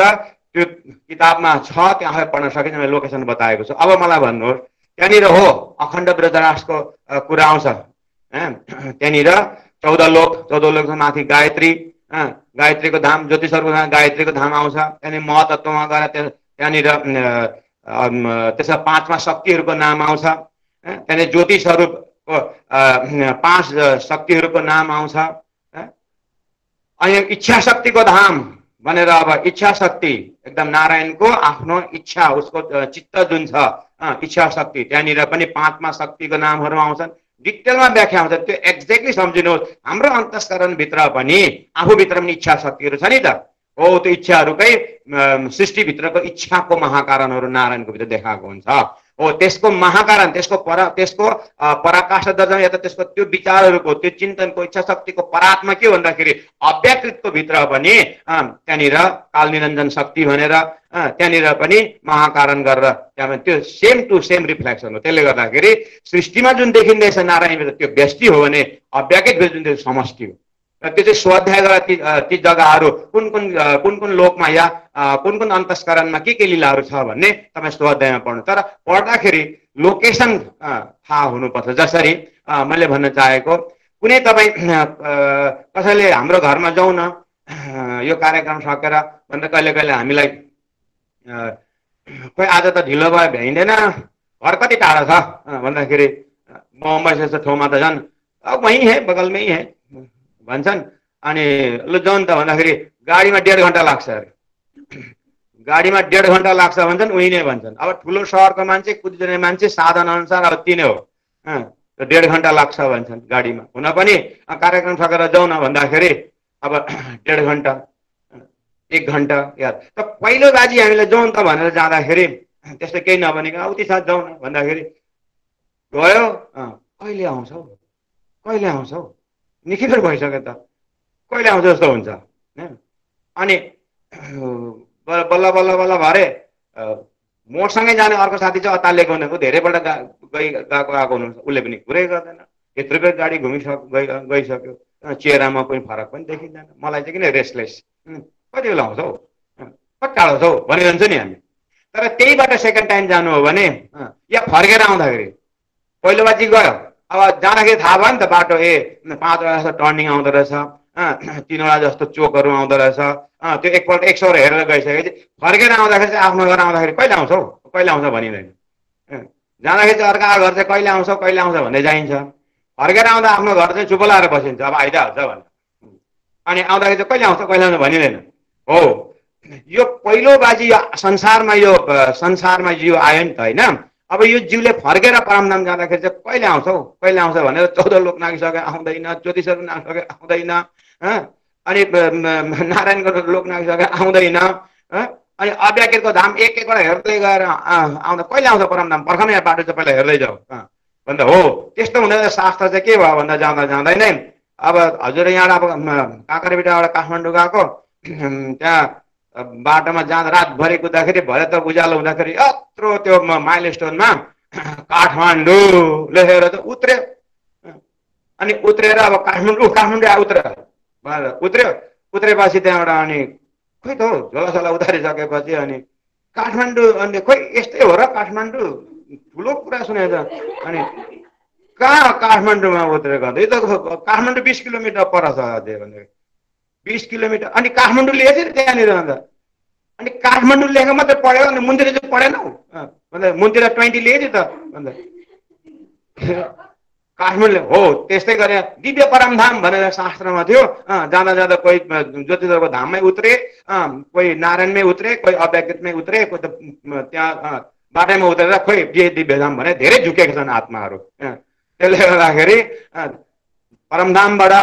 त्यो किताबमा छ, त्यहाँ पढ्न सकिन्छ, मैले लोकेसन बताएको छु। अब मलाई भन्नुहोस्, त्यहाँनिर हो अखण्ड ब्रजरासको कुरा आउँछ, त्यहाँनिर 14 लोक माथि गायत्री, गायत्रीको धाम, ज्योतिषहरूको धाम गायत्रीको धाम आउँछ, त्यहाँनिर महतत्वमा गएर त्यहाँनिर त्यसमा 5मा शक्तिहरूको नाम आउँछ, त्यहाँनिर ज्योतिष स्वरूपको 5 शक्तिहरूको नाम आउँछ, अनि इच्छा शक्तिको धाम भनेर, अब इच्छा शक्ति एकदम नारायणको आफ्नो इच्छा, उसको चित्त जुन छ इच्छा शक्ति, त्यहाँनिर पनि 5मा शक्तिको नामहरू आउँछन्, डिटेलमा व्याख्या हुन्छ, त्यो एक्ज्याक्टली सम्झिनुहोस्। हाम्रो अन्तस्करणभित्र पनि आफूभित्र पनि इच्छा शक्तिहरू छ नि त, हो त्यो इच्छाहरूकै सृष्टिभित्रको इच्छाको महाकारणहरू नारायणको भित्र देखाएको हुन्छ, हो त्यसको महाकारण, त्यसको पराकाष्ठ दर्शन या त त्यसको त्यो विचारहरूको त्यो चिन्तनको इच्छा शक्तिको परात्मा के भन्दाखेरि अव्याकृतको भित्र पनि त्यहाँनिर काल निरञ्जन शक्ति भनेर त्यहाँनिर पनि महाकारण गरेर त्यहाँ त्यो सेम टु सेम रिफ्लेक्सन हो। त्यसले गर्दाखेरि सृष्टिमा जुन देखिँदैछ नारायणभित्र त्यो व्यष्टि हो भने अव्याकृत जुन त्यो समष्टि हो, र त्यो चाहिँ स्वाध्याय गरेर ती जग्गाहरू कुन कुन लोकमा या कुन कुन अन्तस्करणमा के लीलाहरू छ भन्ने तपाईँ स्वाध्यायमा पढ्नु, तर पढ्दाखेरि लोकेसन थाहा हुनुपर्छ। जसरी मैले भन्न चाहेको, कुनै तपाईँ कसैले हाम्रो घरमा जाउँ न यो कार्यक्रम सकेर भनेर कहिले कहिले हामीलाई खोइ आज त ढिलो भयो भ्याइँदैन, घर कति टाढा छ भन्दाखेरि बम्बई जस्तो ठाउँमा त झन् वहीँ है बगलमै है भन्छन्। अनि लु जाउँ त भन्दाखेरि गाडीमा 1.5 घन्टा लाग्छ अरे, गाडीमा 1.5 घन्टा लाग्छ भन्छन्, उही नै भन्छन्। अब ठुलो शहरको मान्छे, कुदिने मान्छे साधन अनुसार अब तिनै हो, 1.5 घन्टा लाग्छ भन्छन् गाडीमा। हुन पनि कार्यक्रम सकेर जाउँ न भन्दाखेरि अब 1.5 घन्टा 1 घन्टा यार। त पहिलो बाजी हामीले जाउँ त भनेर जाँदाखेरि त्यस्तो केही नभनेको उति साथ जाउँ न भन्दाखेरि गयो, कहिले आउँछौ कहिले आउँछौ, निकै बेर भइसक्यो त, कहिले आउँछ जस्तो हुन्छ। अनि बल्ल बल्ल बल्ल भरे मोसँगै जाने अर्को साथी चाहिँ अतालिएको हुनेको, धेरैपल्ट गएको आएको हुनुहुन्छ, उसले पनि कुरै गर्दैन। यत्रो बेर गाडी गइसक्यो, चेहरामा पनि फरक पनि देखिँदैन। मलाई चाहिँ किन रेस्टलेस, कति बेला आउँछौ, कति टाढो छौ भनिरहन्छ नि हामी। तर त्यहीबाट सेकेन्ड टाइम जानु हो भने या फर्केर आउँदाखेरि पहिलो बाजी गयो, अब जाँदाखेरि थाहा भयो नि त बाटो, 5वटा जस्तो टर्निङ आउँदो रहेछ, 3वटा जस्तो चोकहरू आउँदो रहेछ। त्यो एकपल्ट 100 हेरेर गइसकेपछि फर्केर आउँदाखेरि चाहिँ आफ्नो घर आउँदाखेरि कहिले आउँछौ कहिले आउँछ भनिँदैन। जाँदाखेरि चाहिँ अर्का घर चाहिँ कहिले आउँछ भन्दै जाइन्छ। फर्केर आउँदा आफ्नो घर चाहिँ चुप लाएर बसिन्छ, अब आइदिहाल्छ भनेर। अनि आउँदाखेरि चाहिँ कहिले आउँछ भनिँदैन। हो, यो पहिलो बाजी संसारमा यो आयो नि त होइन। अब यो जीवले फर्केर परमधाम जाँदाखेरि चाहिँ कहिले आउँछ भनेर 14 लोक नागिसके आउँदैन, ज्योतिषहरू नागिसके आउँदैन, अनि नारायणको लोक नागिसके आउँदैन, अनि अव्याकृतको धाम एक एकबाट हेर्दै गएर आउँदा कहिले आउँछ परमधाम, पर्खनै बाटो चाहिँ पहिला हेर्दै जाऊ भन्दा हो। त्यस्तो हुँदा शास्त्र चाहिँ के भयो भन्दा जाँदै नै अब हजुर यहाँ अब काँक्रेबिटाबाट काठमाडौँ गएको, त्यहाँ बाटोमा जाँदा रातभरि कुद्दाखेरि भरे त उज्यालो हुँदाखेरि यत्रो त्यो माइल स्टोनमा काठमाडौँ लेखेर चाहिँ उत्र्यो। अनि उत्रेर अब काठमाडौँ उत्रेपछि त्यहाँबाट अनि खोइ त हौ झोलासोला उतारिसकेपछि अनि काठमाडौँ, अनि खोइ यस्तै हो र काठमाडौँ, ठुलो कुरा सुनेछ। अनि कहाँ काठमाडौँमा उत्रेको अन्त, यो त काठमाडौँ 20 किलोमिटर पर छ अझै भन्दाखेरि 20 किलोमिटर। अनि काठमाडौँ लेखेछ नि त्यहाँनिर, अन्त अनि काठमाडौँ लेखेको मात्रै पढ्यो, अनि मुन्तिर चाहिँ पढेनौ भन्दा मुन्तिर 20 लेखेछ त भन्दा काठमाडौँ हो। त्यस्तै गरे दिव्य परमधाम भनेर शास्त्रमा थियो। जाँदा जाँदा कोही ज्योतिषको धाममै उत्रे, कोही नारायणमै उत्रे, कोही अव्याकृतमै उत्रे, कोही त त्यहाँ बाटैमा उत्रेर खोइ दिव्यधाम भने धेरै झुकेका छन् आत्माहरू। त्यसले गर्दाखेरि परमधामबाट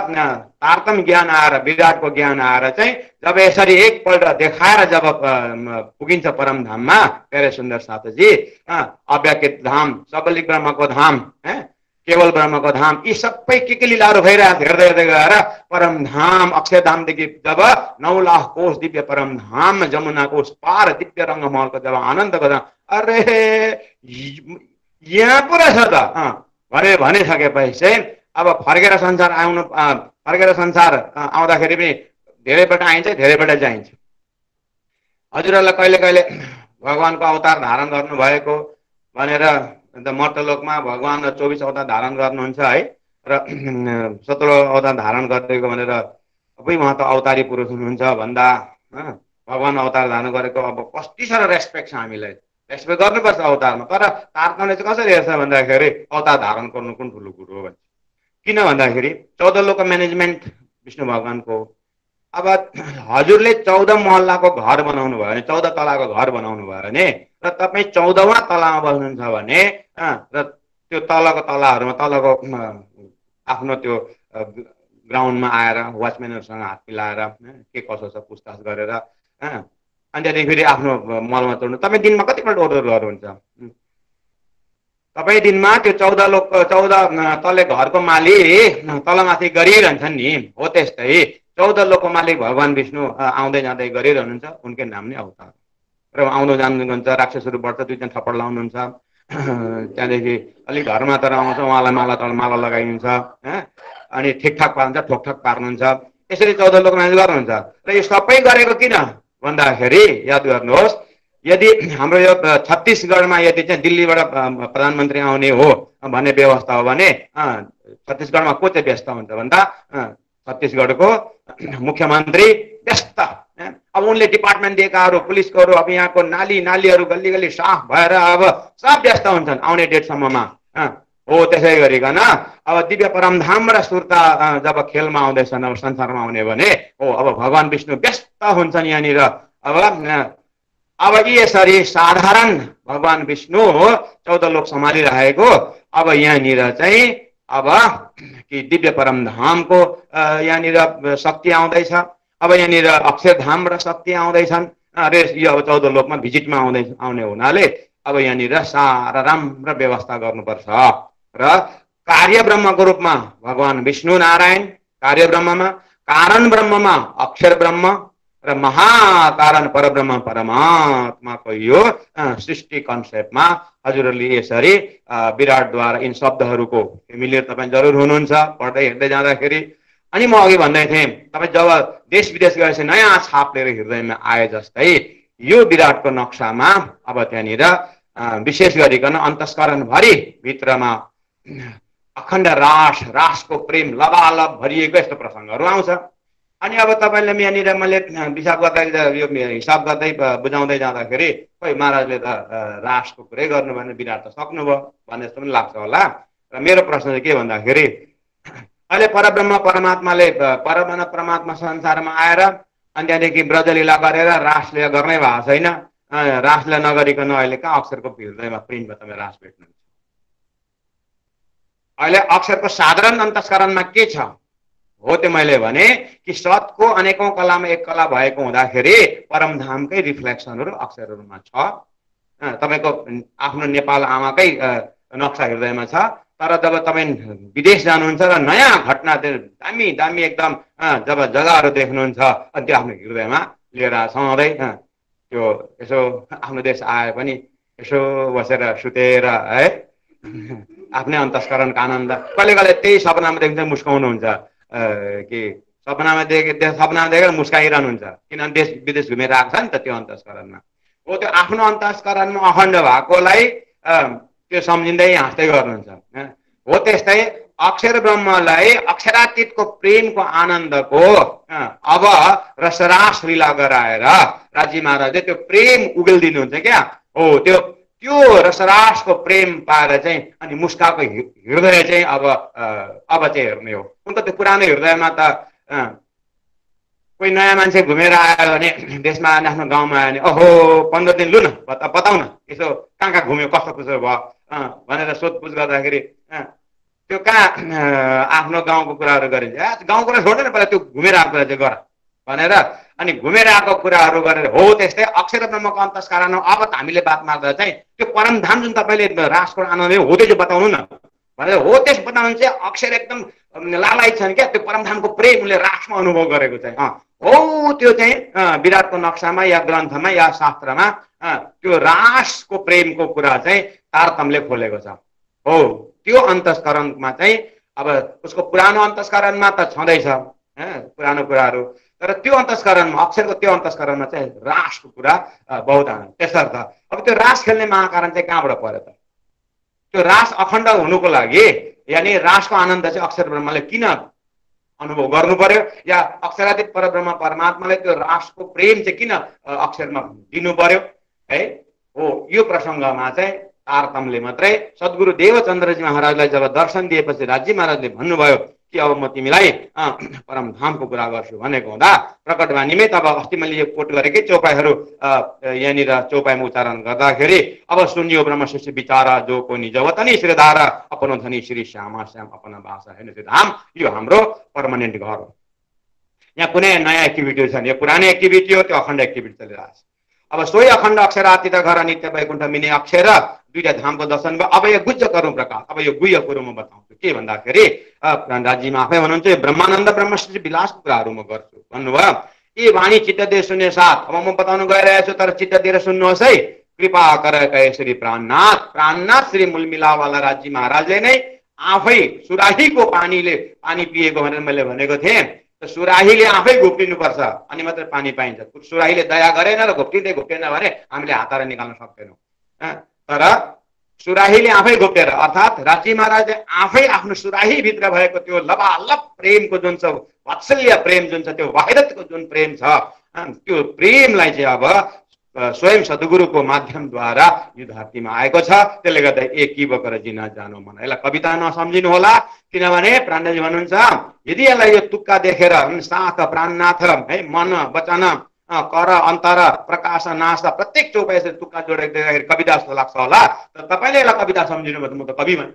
तारतम ज्ञान आएर, विराटको ज्ञान आएर चाहिँ जब यसरी एकपल्ट देखाएर जब पुगिन्छ परमधाममा, धेरै सुन्दर साथजी, अव्याकृत धाम, सबलिक ब्रह्मको धाम, केवल ब्रह्मको धाम, यी सबै के लीलाहरू भइरहेको हेर्दै हेर्दै गएर परमधाम अक्षरधामदेखि जब 9 लाख कोष दिव्य परमधाम जमुनाको उस पार दिव्य रङ्गमहलको जब आनन्दको धाम, अरे यहाँ पो रहेछ त भनिसकेपछि चाहिँ अब फर्केर संसार आउँदाखेरि पनि धेरैपल्ट आइन्छ, धेरैपल्ट जाइन्छ। हजुरहरूलाई कहिले कहिले भगवानको अवतार धारण गर्नुभएको भनेर अन्त मर्तलोकमा भगवान 24 अवतार धारण गर्नुहुन्छ है, र 17औं अवतार धारण गरेको भनेर अबै उहाँ त अवतारी पुरुष हुनुहुन्छ भन्दा भगवान अवतार धारण गरेको अब कति साह्रो रेस्पेक्ट छ, हामीलाई रेस्पेक्ट गर्नुपर्छ अवतारमा। तर तारतमले चाहिँ कसरी हेर्छ भन्दाखेरि अवतार धारण गर्नु कुन ठुलो कुरो हो भन्छ। किन भन्दाखेरि 14 लोकको म्यानेजमेन्ट विष्णु भगवानको। अब हजुरले 14 महल्लाको घर बनाउनु भयो भने, 14 तलाको घर बनाउनु भयो भने, र तपाईँ 14वां तलामा बस्नुहुन्छ भने, र त्यो तलको तलाहरूमा तलको आफ्नो त्यो ग्राउन्डमा आएर वाचम्यानहरूसँग हात मिलाएर के कसो छ पुछताछ गरेर अनि त्यहाँदेखि फेरि आफ्नो मलमा तोड्नु, तपाईँ दिनमा कतिपल्ट ओहोर गर्नुहुन्छ? तपाईँ दिनमा त्यो 14 तले घरको मालिक तलमाथि गरिरहन्छन् नि, हो त्यस्तै 14 लोकको मालिक भगवान विष्णु आउँदै जाँदै गरिरहनुहुन्छ, उनकै नाम नै अवतार। र आउँदो जानुहुन्छ, राक्षसहरू बढ्छ, 2 थप्पड लाउनुहुन्छ, त्यहाँदेखि अलिक घरमा तर आउँछ उहाँलाई माला लगाइदिन्छ, अनि ठिकठाक पार्नुहुन्छ, ठोकठाक पार्नुहुन्छ, यसरी 14 लोक मान्छे गर्नुहुन्छ। र यो सबै गरेको किन भन्दाखेरि याद गर्नुहोस्, यदि हाम्रो यो छत्तीसगढमा यदि चाहिँ दिल्लीबाट प्रधानमन्त्री आउने हो भन्ने व्यवस्था हो भने छत्तीसगढमा को चाहिँ व्यस्त हुन्छ भन्दा छत्तीसगढको मुख्यमन्त्री व्यस्त। अब उनले डिपार्टमेन्ट दिएकाहरू, पुलिसकोहरू, अब यहाँको नालीहरू गल्ली गल्ली साफ भएर अब सब व्यस्त हुन्छन् आउने डेटसम्ममा। हो त्यसै गरिकन अब दिव्य परमधाम र सुरता जब खेलमा आउँदैछन्, अब संसारमा आउने भने हो अब भगवान विष्णु व्यस्त हुन्छन् यहाँनिर। अब यसरी साधारण भगवान विष्णु 14 लोक सम्हालिरहेको अब यहाँनिर चाहिँ अब कि दिव्य परमधामको यहाँनिर शक्ति आउँदैछ। अब यहाँनिर अक्षरधाम र शक्ति आउँदैछन् अरे यो अब 14 लोकमा भिजिटमा आउने हुनाले अब यहाँनिर सारा राम्रो व्यवस्था गर्नुपर्छ। र कार्य ब्रह्मको रूपमा भगवान विष्णु नारायण कार्य ब्रह्ममा, कारण ब्रह्ममा अक्षर ब्रह्म र महाकारण परब्रह्म परमात्माको यो सृष्टि कन्सेप्टमा हजुरहरूले यसरी विराटद्वारा यिन शब्दहरूको फेमिलियर तपाईँ जरुर हुनुहुन्छ पढ्दै हिँड्दै जाँदाखेरि। अनि म अघि भन्दै थिएँ तपाईँ जब देश विदेश गएपछि नयाँ छाप लिएर हृदयमा आए जस्तै यो विराटको नक्सामा अब त्यहाँनिर विशेष गरिकन अन्तस्करणभरि भित्रमा अखण्ड रासको प्रेम लबालब भरिएको यस्तो प्रसङ्गहरू आउँछ। अनि अब तपाईँले यहाँनिर मैले हिसाब गर्दै बुझाउँदै जाँदाखेरि खोइ महाराजले त रासको कुरै गर्नु भने विराट त सक्नुभयो भन्ने जस्तो पनि लाग्छ होला। र मेरो प्रश्न चाहिँ के भन्दाखेरि अहिले परब्रह्म परमात्माले परब्रह्म परमात्मा संसारमा आएर अनि त्यहाँदेखि ब्रजलीला गरेर रासलीला गर्नै भएको छैन। रासलीला नगरिकन अहिले कहाँ अक्षरको हृदयमा प्रिन्टमा तपाईँ रास भेट्नुहुन्छ। अहिले अक्षरको साधारण अन्तस्करणमा के छ हो त्यो मैले भने कि सतको अनेकौं कलामा एक कला भएको हुँदाखेरि परमधामकै रिफ्लेक्सनहरू अक्षरहरूमा छ। तपाईँको आफ्नो नेपाल आमाकै नक्सा हृदयमा छ। तर जब तपाईँ विदेश जानुहुन्छ र नयाँ घटना दामी दामी एकदम जब जग्गाहरू देख्नुहुन्छ अनि त्यो आफ्नो हृदयमा लिएर सधैँ त्यो यसो आफ्नो देश आए पनि यसो बसेर सुतेर है आफ्नै अन्तस्करणको आनन्द कहिले कहिले त्यही सपनामा देख्दा मुस्काउनुहुन्छ कि सपनामा देखेर मुस्काइरहनुहुन्छ किनभने देश विदेश घुमेर आएको छ नि त त्यो अन्तस्करणमा। हो त्यो आफ्नो अन्तस्करणमा अखण्ड भएकोलाई त्यो सम्झिँदै हाँस्दै गर्नुहुन्छ। हो त्यस्तै अक्षर ब्रह्मलाई अक्षरातीतको प्रेमको आनन्दको अब रसरास लीला गराएर राजी महाराजले त्यो प्रेम उगेलिदिनुहुन्छ क्या। हो त्यो रसरासको प्रेम पाएर चाहिँ अनि मुस्काको हृदय चाहिँ अब चाहिँ हेर्ने हो। उनको त्यो पुरानो हृदयमा त कोही नयाँ मान्छे घुमेर आयो भने देशमा आयो आफ्नो गाउँमा आयो भने ओहो 15 दिन लु न बताउ न यसो कहाँ कहाँ घुम्यो कस्तो कसो भयो भनेर सोधपुछ गर्दाखेरि त्यो कहाँ आफ्नो गाउँको कुराहरू गरिन्छ। गाउँको कुरा छोड्दैन पहिला त्यो घुमेर आएको कुरा चाहिँ गर भनेर अनि घुमेर आएको कुराहरू गरेर हो त्यस्तै अक्षर ब्रह्मको अन्तस्करण अब हामीले बात मार्दा चाहिँ त्यो परमधाम जुन तपाईँले रासको आनन्द हो त्यो चाहिँ बताउनु न भनेर हो त्यस बताउनु चाहिँ अक्षर एकदम लालायित छन् क्या। त्यो परमधामको प्रेम उनले रासमा अनुभव गरेको चाहिँ हो त्यो चाहिँ विराटको नक्सामा या ग्रन्थमा या शास्त्रमा त्यो रासको प्रेमको कुरा चाहिँ तारतम्यले खोलेको छ। हो त्यो अन्तस्करणमा चाहिँ अब उसको पुरानो अन्तस्करणमा त छँदैछ पुरानो कुराहरू तर त्यो अन्तस्करणमा अक्षरको त्यो अन्तस्करणमा चाहिँ रासको कुरा बहुत आनन्द। त्यसर्थ अब त्यो रास खेल्ने महाकारण चाहिँ कहाँबाट पर्यो त? त्यो रास अखण्ड हुनुको लागि यानि रासको आनन्द चाहिँ अक्षर ब्रह्मले किन अनुभव गर्नु पर्यो या अक्षरातीत परब्रह्म परमात्माले त्यो रासको प्रेम चाहिँ किन अक्षरमा दिनु पर्यो है। हो यो प्रसङ्गमा चाहिँ तारतम्यले मात्रै सद्गुरु देवचन्द्रजी महाराजलाई जब दर्शन दिएपछि राजी महाराजले भन्नुभयो कि अब म तिमीलाई परमधामको कुरा गर्छु भनेको हुँदा प्रकटवाणीमै तब अस्ति मैले यो कोट गरेकै चौपाईहरू यहाँनिर चौपाईमा उच्चारण गर्दाखेरि अब सुनियो ब्रह्म शिष्य विचार जो को निज वतनी श्रीधार अपनो धनी श्री श्यामा श्याम अपना भाषा है धाम यो हाम्रो पर्मानेन्ट घर हो। यहाँ कुनै नयाँ एक्टिभिटी छैन यो पुरानै एक्टिभिटी हो त्यो अखण्ड एक्टिभिटी चलिरहेको छ। अब सोही अखण्ड अक्षरातीत घर नित्य वैकुण्ठ मिने अक्षर दुईटा धामको दर्शन भयो। अब यो गुज्ज करुँ प्रकाश अब यो गुह्य कुरो म बताउँछु के भन्दाखेरि राजीमा आफै भन्नुहुन्छ ब्रह्मानन्द ब्रह्मश्री विलासको कुराहरू म गर्छु भन्नुभयो। यी वाणी चित्त दिएर सुन्ने साथ अब म बताउनु गइरहेको छु तर चित्त दिएर सुन्नुहोस् है। कृपा कर श्री प्राणनाथ श्री मूलमिलावाला राजी महाराजले नै आफै सुराहीको पानी पिएको भनेर मैले भनेको थिएँ। सुराहीले आफै घोप्टिनुपर्छ अनि मात्रै पानी पाइन्छ। सुराहीले दया गरेन र घोप्टिँदै घोप्टेन भने हामीले हातबाट निकाल्न सक्दैनौँ। तर सुराहीले आफै घोप्टेर अर्थात् राजी महाराजले आफै आफ्नो सुराही भित्र भएको त्यो लबालब प्रेमको जुन छ वात्सल्य प्रेम जुन छ त्यो वाहिरतको जुन प्रेम छ त्यो प्रेमलाई चाहिँ अब स्वयं सद्गुरुको माध्यमद्वारा यो धरतीमा आएको छ। त्यसले गर्दा एक की बकर जिन जानु मन। यसलाई कविता नसम्झिनु होला, किनभने प्राणजी भन्नुहुन्छ यदि यसलाई यो तुक्का देखेर साथ प्राणनाथ है मन वचन कर अन्तर प्रकाश नाश प्रत्येक चौपाइ तुक्का जोडेर देख्दाखेरि कविता जस्तो लाग्छ होला। तर तपाईँले यसलाई कविता सम्झिनु भयो म त कवि भएँ,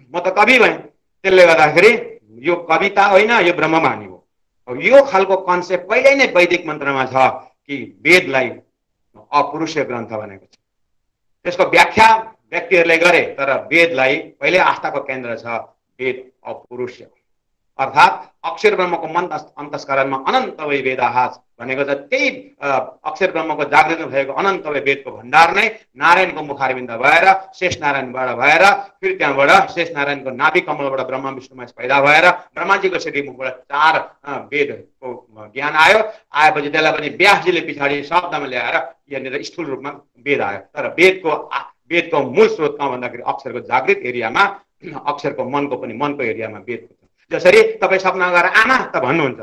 म त कवि भएँ। त्यसले गर्दाखेरि यो कविता होइन, यो ब्रह्मवाणी हो। यो खालको कन्सेप्ट पहिल्यै नै वैदिक मन्त्रमा छ कि वेदलाई अपुरुषीय ग्रन्थ भनेको छ। त्यसको व्याख्या व्यक्तिहरूले गरे, तर वेदलाई पहिले आस्थाको केन्द्र छ वेद अपुरुषीय, अर्थात् अक्षर ब्रह्मको मन अन्तस्करणमा अनन्त वै वेदाहास भनेको छ। त्यही अक्षर ब्रह्मको जागृत भएको अनन्त वै वेदको भण्डार नै नारायणको मुखारविन्द भएर शेष नारायणबाट भएर फेरि त्यहाँबाट शेष नारायणको नाभि कमलबाट ब्रह्मा विष्णु महेश पैदा भएर ब्रह्माजीको श्रीमुखबाट 4 वेदको ज्ञान आयो। आएपछि त्यसलाई पनि व्यासजीले पछाडि शब्दमा ल्याएर यहाँनिर स्थूल रूपमा वेद आयो। तर वेदको मूल स्रोत कहाँ भन्दाखेरि अक्षरको जागृत एरियामा, अक्षरको मनको पनि मनको एरियामा वेद छ। जसरी तपाईँ सपना गएर आमा त भन्नुहुन्छ,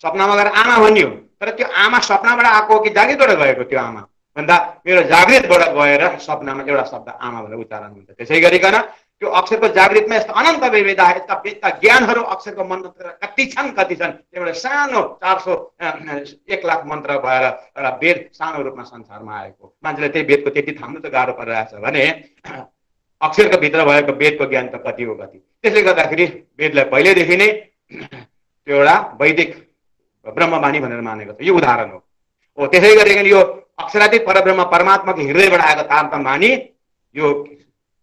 सपनामा गएर आमा भनियो, तर त्यो आमा सपनाबाट आएको हो कि जागृतबाट गएको? त्यो आमा भन्दा मेरो जागृतबाट गएर सपनामा एउटा शब्द आमा भनेर उच्चारण हुन्छ। त्यसै गरिकन त्यो अक्षरको जागृतमा यस्ता अनन्त विविधता, यस्ता ज्ञानहरू अक्षरको मन्त्र कति छन् त्यहाँबाट सानो 1 लाख मन्त्र भएर एउटा वेद सानो रूपमा संसारमा आएको। मान्छेले त्यही वेदको त्यति थाम्नु त गाह्रो परिरहेछ भने अक्षरको भित्र भएको वेदको ज्ञान त कति हो कति। त्यसले गर्दाखेरि वेदलाई पहिल्यैदेखि नै त्यो एउटा वैदिक ब्रह्मवाणी भनेर मानेको छ। यो उदाहरण हो। त्यसै गरिकन यो अक्षरातीत परब्रह्म परमात्माको हृदयबाट आएको तारतम वाणी यो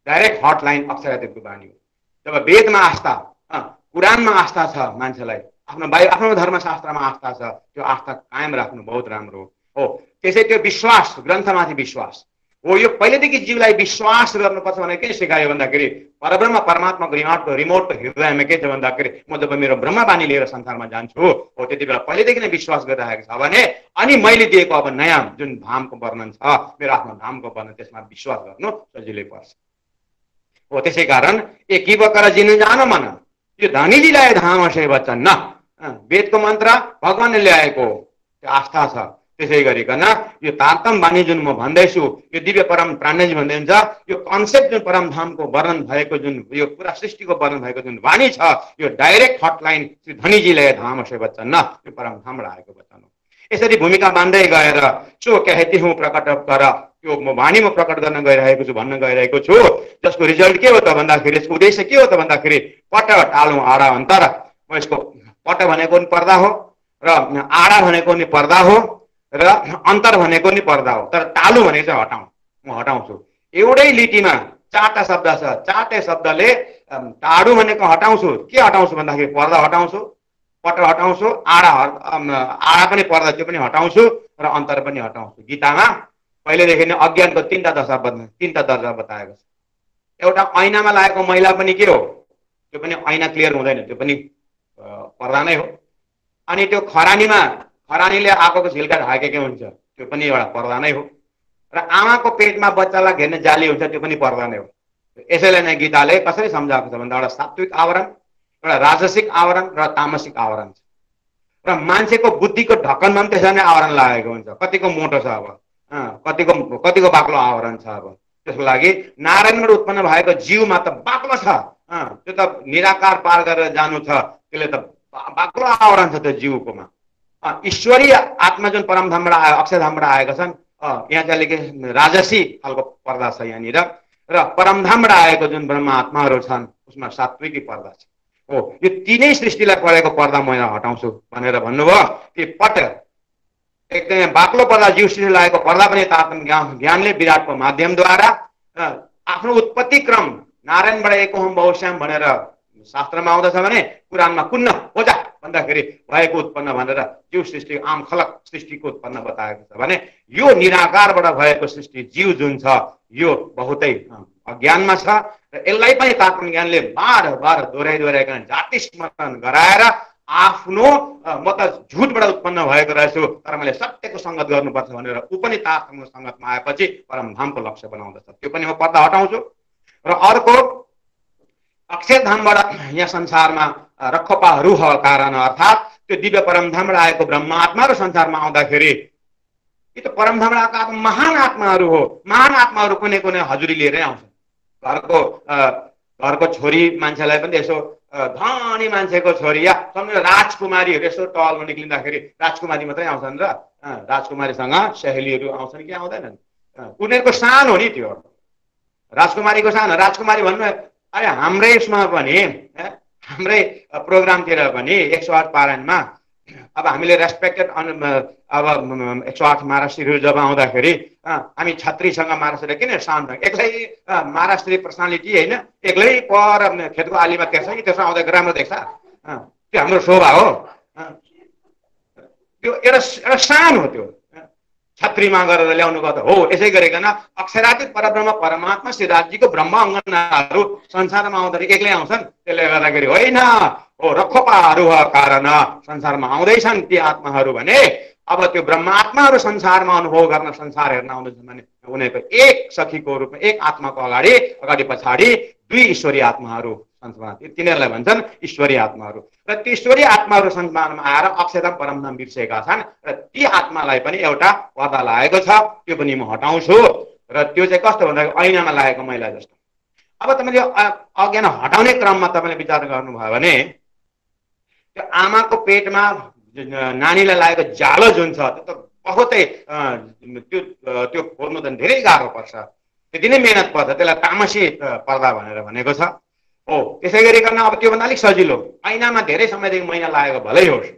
डाइरेक्ट हटलाइन अक्षरातीतको वाणी हो। जब वेदमा आस्था, कुरानमा आस्था छ, मान्छेलाई आफ्नो धर्मशास्त्रमा आस्था छ, त्यो आस्था कायम राख्नु बहुत राम्रो हो। त्यसै त्यो विश्वास, ग्रन्थमाथि विश्वास हो। यो पहिलेदेखि जीवलाई विश्वास गर्नुपर्छ भने के सिकायो भन्दाखेरि परब्रह्म परमात्माको रिमोटको हृदयमा के छ भन्दाखेरि म जब मेरो ब्रह्मवाणी लिएर संसारमा जान्छु हो त्यति बेला पहिलेदेखि नै विश्वास गरिरहेको छ भने अनि मैले दिएको अब नयाँ जुन धामको वर्णन छ, मेरो आफ्नो धामको वर्णन, त्यसमा विश्वास गर्नु सजिलै पर्छ हो। त्यसै कारण एकी बकर जिन जान मन, यो धनीजीलाई धाम से वचन न, वेदको मन्त्र भगवानले ल्याएको त्यो आस्था छ। त्यसै गरिकन यो तारतम वाणी जुन म भन्दैछु, यो दिव्य परम प्राणजी भन्दै हुन्छ, यो कन्सेप्ट जुन परम धामको वर्णन भएको जुन यो पुरा सृष्टिको वर्णन भएको जुन वाणी छ, यो डाइरेक्ट हटलाइन श्री धनीजीले धाम से वचन न, यो परम धामबाट आएको वचन हो। यसरी भूमिका बाँध्दै गएर सो कहती हुँ प्रकट गर, यो म वाणी म प्रकट गर्न गइरहेको छु, भन्न गइरहेको छु। जसको रिजल्ट के हो त भन्दाखेरि, यसको उद्देश्य के हो त भन्दाखेरि पट टालौँ आडा अन्तर। म यसको पट भनेको नि पर्दा हो र आडा भनेको नि पर्दा हो र अन्तर भनेको नि पर्दा हो, तर टालु भनेको चाहिँ हटाउँ, म हटाउँछु। एउटै लिटीमा 4टा शब्द छ, 4टै शब्दले टाडु भनेको हटाउँछु, के हटाउँछु भन्दाखेरि पर्दा हटाउँछु, पट हटाउँछु, आडा पनि पर्दा त्यो पनि हटाउँछु र अन्तर पनि हटाउँछु। गीतामा पहिलेदेखि नै अज्ञानको 3टा दशा बताएको छ। एउटा ऐनामा लागेको मैला पनि के हो, त्यो पनि ऐना क्लियर हुँदैन, त्यो पनि पर्दा नै हो। अनि त्यो खरानीले आगोको झिल्का ढाकेको हुन्छ, त्यो पनि एउटा पर्दा नै हो। र आमाको पेटमा बच्चालाई घेर्ने जाली हुन्छ, त्यो पनि पर्दा नै हो। यसैलाई नै गीताले कसरी सम्झाएको छ भन्दा एउटा सात्विक आवरण, एउटा राजसिक आवरण र तामसिक आवरण छ। र मान्छेको बुद्धिको ढक्कनमा पनि त्यसरी नै आवरण लागेको हुन्छ, कतिको मोटो छ अब, कतिको बाक्लो आवरण छ। अब त्यसको लागि नारायणबाट उत्पन्न भएको जीवमा त बाक्लो छ, त्यो त निराकार पार गरेर जानु छ, त्यसले त बाक्लो आवरण छ त्यो जीवकोमा। ईश्वरीय आत्मा जुन परमधामबाट आयो, अक्षरधामबाट आएका छन्, यहाँ चाहिँ अलिकति राजसी खालको पर्दा छ यहाँनिर। र परमधामबाट आएको जुन ब्रह्म आत्माहरू छन् उसमा सात्विकी पर्दा छ हो। यो तीनै सृष्टिलाई परेको पर्दा म यहाँ हटाउँछु भनेर भन्नुभयो। कि पट एकदमै बाक्लो पर्दा जीव सृष्टि लागेको पर्दा पनि तारतम ज्ञानले विराटको माध्यमद्वारा आफ्नो उत्पत्ति क्रम नारायणबाट एकोहम बहुश्याम भनेर शास्त्रमा आउँदछ भने कुरानमा कुन्न हो जा भन्दाखेरि भएको उत्पन्न भनेर जीव सृष्टि आम खलक सृष्टिको उत्पन्न बताएको छ भने यो निराकारबाट भएको सृष्टि जीव जुन छ यो बहुतै अज्ञानमा छ। र यसलाई पनि तात्पर्य ज्ञानले बार बार दोहोऱ्याइकन जाति स्मरण गराएर आफ्नो म त झुटबाट उत्पन्न भएको रहेछु तर मैले सत्यको सङ्गत गर्नुपर्छ भनेर ऊ पनि तात्पर्य सङ्गतमा आएपछि परमधामको लक्ष्य बनाउँदछ। त्यो पनि म पर्दा हटाउँछु। र अर्को अक्षरधामबाट यहाँ संसारमा रखपाहरू कारण अर्थात् त्यो दिव्य परमधामबाट आएको ब्रह्म आत्मा र संसारमा आउँदाखेरि यी त परमधामबाट आएको महान आत्माहरू हो। महान आत्माहरू कुनै कुनै हजुरी लिएरै आउँछन्। घरको छोरी मान्छेलाई पनि यसो धनी मान्छेको छोरी या सम्झ राजकुमारीहरू यसो टहलमा निक्लिँदाखेरि राजकुमारी मात्रै आउँछन् र राजकुमारीसँग सहेलीहरू आउँछन् कि आउँदैनन्? उनीहरूको शान हो नि त्यो, राजकुमारीको शान। राजकुमारी भन्नु अरे हाम्रै यसमा पनि हाम्रै प्रोग्रामतिर पनि 108 पारायणमा अब हामीले रेस्पेक्टेड अब 108 महाराष्ट्रीहरू जब आउँदाखेरि हामी छत्रीसँग महाराष्ट्र किन शान्त एक्लै महाराष्ट्री पर्सनालिटी होइन, एक्लै पर खेतको आलीमा तेर्छ कि त्यसमा आउँदाखेरि राम्रो देख्छ, त्यो हाम्रो शोभा हो। त्यो एउटा शान हो, त्यो छत्रीमा गरेर ल्याउनुको त हो। यसै गरिकन अक्षरातीत परब्रह्म परमात्मा श्रीराजजीको ब्रह्म अङ्गनाहरू संसारमा आउँदाखेरि एक्लै आउँछन्। त्यसले गर्दाखेरि होइन हो रखोपाहरू कारण संसारमा आउँदैछन् ती आत्माहरू भने अब त्यो ब्रह्म आत्माहरू संसारमा अनुभव गर्न संसार हेर्न आउँदैछन् भने उनीहरूको एक सखीको रूपमा एक आत्माको अगाडि पछाडि दुई ईश्वरी आत्माहरू संसारमा, तिनीहरूलाई भन्छन् ईश्वरी आत्माहरू। र ती ईश्वरी आत्माहरू संसारमा आएर अक्षरधाम परमधाम बिर्सेका छन् र ती आत्मालाई पनि एउटा पर्दा लागेको छ, त्यो पनि म हटाउँछु। र त्यो चाहिँ कस्तो भन्दा ऐनामा लागेको मैला जस्तो। अब तपाईँले अज्ञान हटाउने क्रममा तपाईँले विचार गर्नुभयो भने त्यो आमाको पेटमा नानीलाई लागेको जालो जुन छ त्यो त बहुतै त्यो खोल्नु त धेरै गाह्रो पर्छ, त्यति नै मेहनत पर्छ। त्यसलाई तामसी पर्दा भनेर भनेको छ हो। त्यसै गरिकन अब त्योभन्दा अलिक सजिलो ऐनामा धेरै समयदेखि मैला लागेको भलै होस्,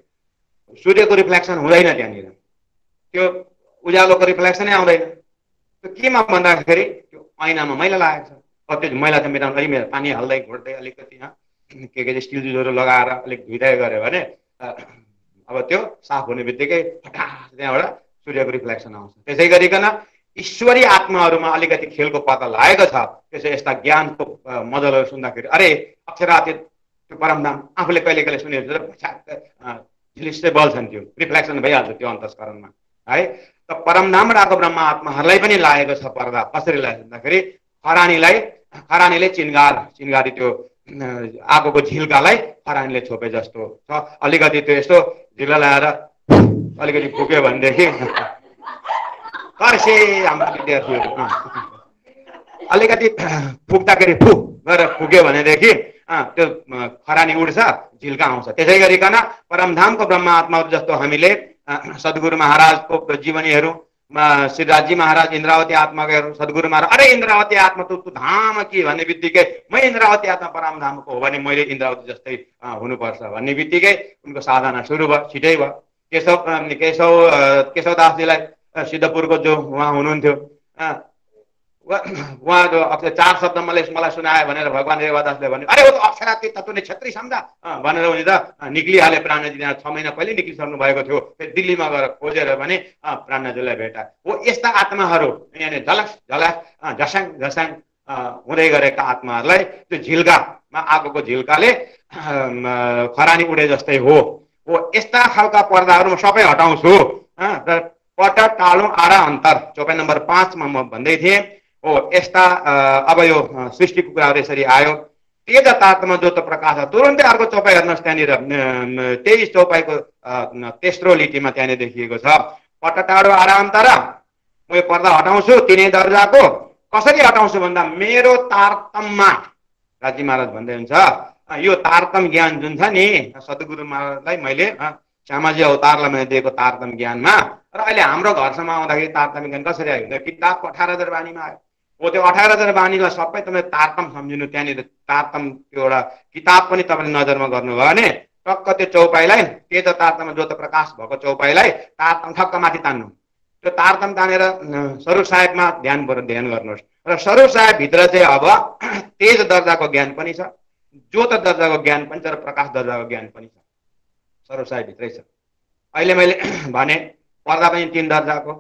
सूर्यको रिफ्लेक्सन हुँदैन त्यहाँनिर, त्यो उज्यालोको रिफ्लेक्सनै आउँदैन। त्यो केमा भन्दाखेरि त्यो ऐनामा मैला लागेको छ। त्यो मैला चाहिँ मेटाउनु अलिक पानी हाल्दै घोट्दै अलिकति के स्टिल जुजहरू लगाएर अलिक धुइदै गऱ्यो भने अब त्यो साफ हुने बित्तिकै फटाक त्यहाँबाट सूर्यको रिफ्लेक्सन आउँछ। त्यसै गरिकन ईश्वरी आत्माहरूमा अलिकति खेलको पत्ता लागेको छ। त्यसै यस्ता ज्ञानको मजलहरू सुन्दाखेरि अरे अक्षरातीत त्यो परमधाम आफूले कहिले कहिले सुनेको झिलिस्टै बल्छन्, त्यो रिफ्लेक्सन भइहाल्छ त्यो अन्तस्करणमा है। त परमधामबाट आएको ब्रह्म आत्माहरूलाई पनि लागेको छ पर्दा। कसरी लाग्यो भन्दाखेरि खरानीले चिनगारी त्यो आगोको झिल्कालाई खरानीले छोपे जस्तो छ। अलिकति त्यो यस्तो झिल्का लगाएर अलिकति फुक्यो भनेदेखि कर्से हाम्रो विद्यार्थीहरू अलिकति फुक्दाखेरि फुक गरेर फुक्यो भनेदेखि त्यो खरानी उड्छ, झिल्का आउँछ। त्यसै गरिकन परमधामको ब्रह्म आत्माहरू जस्तो हामीले सद्गुरु महाराजको जीवनीहरू श्रीराजजी महाराज इन्द्रावती आत्माको सद्गुरु महाराज अरे इन्द्रावती आत्मा तू धाम कि भन्ने बित्तिकै म इन्द्रावती आत्मा परमधामको हो भने मैले इन्द्रावती जस्तै हुनुपर्छ भन्ने बित्तिकै उनको साधना सुरु भयो, छिटै भयो। केशवदासजीलाई सिद्धपुरको जो उहाँ हुनुहुन्थ्यो उहाँ 4 शब्द मलाई सुनायो भनेर भगवान रेवादासले भन्यो अरे वो त अक्षरातीत तत्त्वले छत्री सम्झा भनेर उनी त निक्लिहाले। प्राणजी 6 महिना पहिले निक्लिसक्नु भएको थियो। फेरि दिल्लीमा गएर खोजेर भने प्राणजीलाई भेटा हो। यस्ता आत्माहरू यहाँनिर झस्याङ हुँदै गरेका आत्माहरूलाई त्यो झिल्कामा आगोको झिल्काले खरानी उडे जस्तै हो। यस्ता खालका पर्दाहरू म सबै हटाउँछु। पट टाढो आरा अन्तर चौपाई नम्बर 5 मा म भन्दै थिएँ हो। यस्ता अब यो सृष्टिको कुराहरू यसरी आयो। तेज तात्मा जो त प्रकाश तुरन्तै अर्को चौपाई हेर्नुहोस्, त्यहाँनिर 23 चौपाईको तेस्रो लिटीमा त्यहाँनिर देखिएको छ पट टाढो आरा अन्तर म यो पर्दा हटाउँछु तिनै दर्जाको। कसरी हटाउँछु भन्दा मेरो तारतममा राजी महाराज भन्दै हुन्छ यो तारतम ज्ञान जुन छ नि सद्गुरु महाराजलाई मैले श्यामाजी अवतारलाई मैले दिएको तारतम ज्ञानमा र अहिले हाम्रो घरसम्म आउँदाखेरि तारतम ज्ञान कसरी आयो भन्दा किताबको 18,000 बानीमा आयो हो। त्यो 18,000 बानीलाई सबै तपाईँले तारतम सम्झिनु। त्यहाँनिर तारतम त्यो एउटा किताब पनि तपाईँले नजरमा गर्नुभयो भने टक्क त्यो चौपाईलाई तेज तारतम जो त प्रकाश भएको चौपाईलाई तारतम ठक्क माथि तान्नु। त्यो तारतम तानेर स्वरूप साहेबमा ध्यान गर्नुहोस् र स्वरूप साहेब भित्र चाहिँ अब तेज दर्जाको ज्ञान पनि छ, ज्योत दर्जाको ज्ञान पनि छ र प्रकाश दर्जाको ज्ञान पनि छ। स्वरूप साहेब भित्रै छ। अहिले मैले भने पर्दा पनि 3 दर्जाको,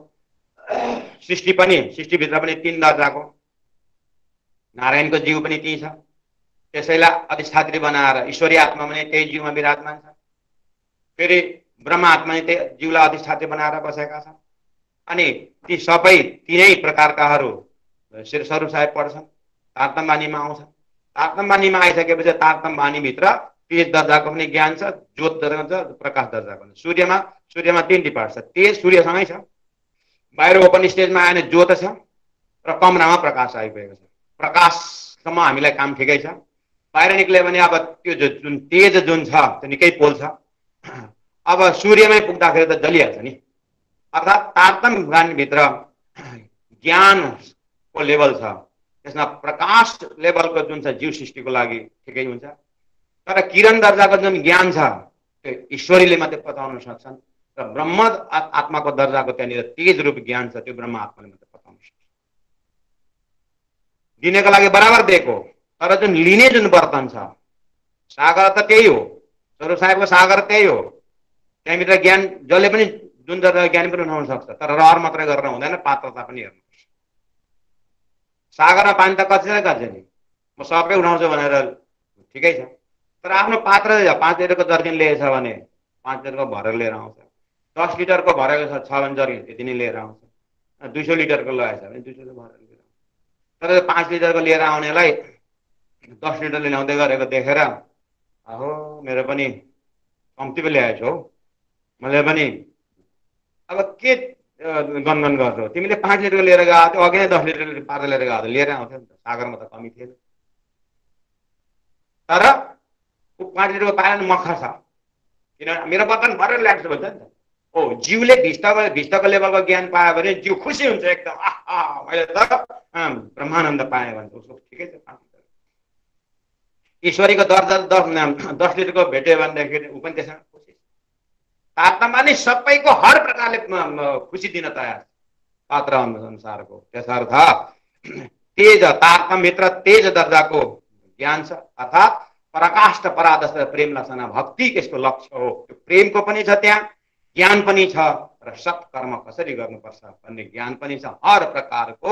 सृष्टिभित्र पनि 3 दर्जाको, नारायणको जीव पनि त्यही छ। त्यसैलाई अधिष्ठात्री बनाएर ईश्वरी आत्मा पनि त्यही जीवमा विराजमान छ। फेरि ब्रह्म आत्मा पनि त्यही जीवलाई अधिष्ठात्री बनाएर बसेका छन्। अनि ती सबै 3 प्रकारकाहरू स्वरूप साहेब पढ्छन्, तारतम बानीमा आउँछ। तारतम बानीमा आइसकेपछि तारतम बानीभित्र तेज दर्जाको पनि ज्ञान छ, ज्योत दर्जाको छ, प्रकाश दर्जाको छ। सूर्यमा 3 डिपार्ट छ। तेज सूर्यसँगै छ, बाहिर ओपन स्टेजमा आयो भने ज्योत छ र कमरामा प्रकाश आइपुगेको छ। प्रकाशसम्म हामीलाई काम ठिकै छ। बाहिर निक्ल्यो भने अब त्यो जुन तेज जुन छ त्यो निकै पोल्छ। अब सूर्यमै पुग्दाखेरि त जलिहाल्छ नि। अर्थात् तारतम ज्ञानभित्र ज्ञानको लेभल छ, त्यसमा प्रकाश लेभलको जुन छ जीव सृष्टिको लागि ठिकै हुन्छ। तर किरण दर्जाको जुन ज्ञान छ त्यो ईश्वरीले मात्रै पताउन सक्छन् र ब्रह्म आत्माको दर्जाको त्यहाँनिर तेज रूप ज्ञान छ त्यो ब्रह्म आत्माले मात्रै पताउन सक्छ। दिनेको लागि बराबर दिएको, तर जुन लिने जुन बर्तन छ सागर त त्यही हो, स्वरूप साहेबको सागर त्यही हो। त्यहाँभित्र ज्ञान जसले पनि जुन दर्जाको ज्ञान पनि उठाउन सक्छ, तर रहर मात्रै गरेर हुँदैन, पात्रता पनि हेर्नुपर्छ। सागरमा पानी त कच्छ नि, म सबै उठाउँछु भनेर ठिकै छ, तर आफ्नो पात्र 5 लिटरको जर्किन लिएछ भने 5 लिटरको भरेर लिएर आउँछ। 10 लिटरको भरेको छ भने जर्किन त्यति नै लिएर आउँछ। 200 लिटरको लगाएछ भने 200 भरेर लिएर आउँछ। तर 5 लिटरको लिएर आउनेलाई 10 लिटरले ल्याउँदै गरेको देखेर अहो मेरो पनि कम्ती पो ल्याएछु हौ, मैले पनि अब के गनगन गर्छौ, तिमीले 5 लिटरको लिएर गएको थियो, अघि नै 10 लिटर पारेर लिएर गएको लिएर आउँथ्यो नि त, सागरमा त कमी थिएन। तर 5 लिटरको पाएन मखा छ, किनभने मेरो बर्तन भरेर ल्याएको भन्छ नि त। ओ जीवले भिष्टको लेभलको ज्ञान पायो भने जीव खुसी हुन्छ एकदम, आहा मैले त ब्रह्मानन्द पाएँ भन्छ, उसको ठिकै छ। ईश्वरीको दर्जा 10 लिटरको भेट्यो भनेदेखि ऊ पनि त्यसमा खुसी। तारतम्य नि सबैको हर प्रकारले खुसी दिन तयार पात्र अनुसारको। त्यसर्थ तेज तारतम्यभित्र तेज दर्जाको ज्ञान छ, अर्थात् प्रकाष्ठ परादश प्रेम लक्षण भक्ति यसको लक्ष्य हो। त्यो प्रेमको पनि छ, त्यहाँ ज्ञान पनि छ, र सत्कर्म कसरी गर्नुपर्छ भन्ने ज्ञान पनि छ। हर प्रकारको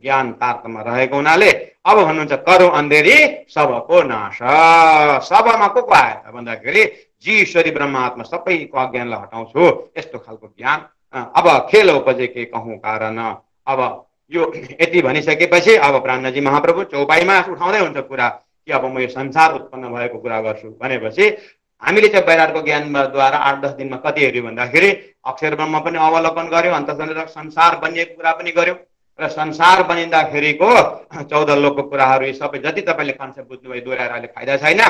ज्ञान तारतम्य रहेको हुनाले अब भन्नुहुन्छ करो अन्धेरी सबको नाश। सबमा को आयो त भन्दाखेरि जीश्वरी ब्रह्मात्मा सबैको अज्ञानलाई हटाउँछु, यस्तो खालको ज्ञान। अब खेल उपजे के कहूँ कारण। अब यो यति भनिसकेपछि अब प्राणजी महाप्रभु चौपाईमा उठाउँदै हुन्छ कुरा कि अब म यो संसार उत्पन्न भएको कुरा गर्छु भनेपछि हामीले चाहिँ बैराटको ज्ञानद्वारा 8-10 दिनमा कति हेऱ्यो भन्दाखेरि अक्षर ब्रह्म पनि अवलोकन गर्यो, अन्त संसार बनिएको कुरा पनि गर्यो, र संसार बनिँदाखेरिको 14 लोकको कुराहरू सबै जति तपाईँले कन्सेप्ट बुझ्नुभयो दोहोऱ्याएर अहिले फाइदा छैन।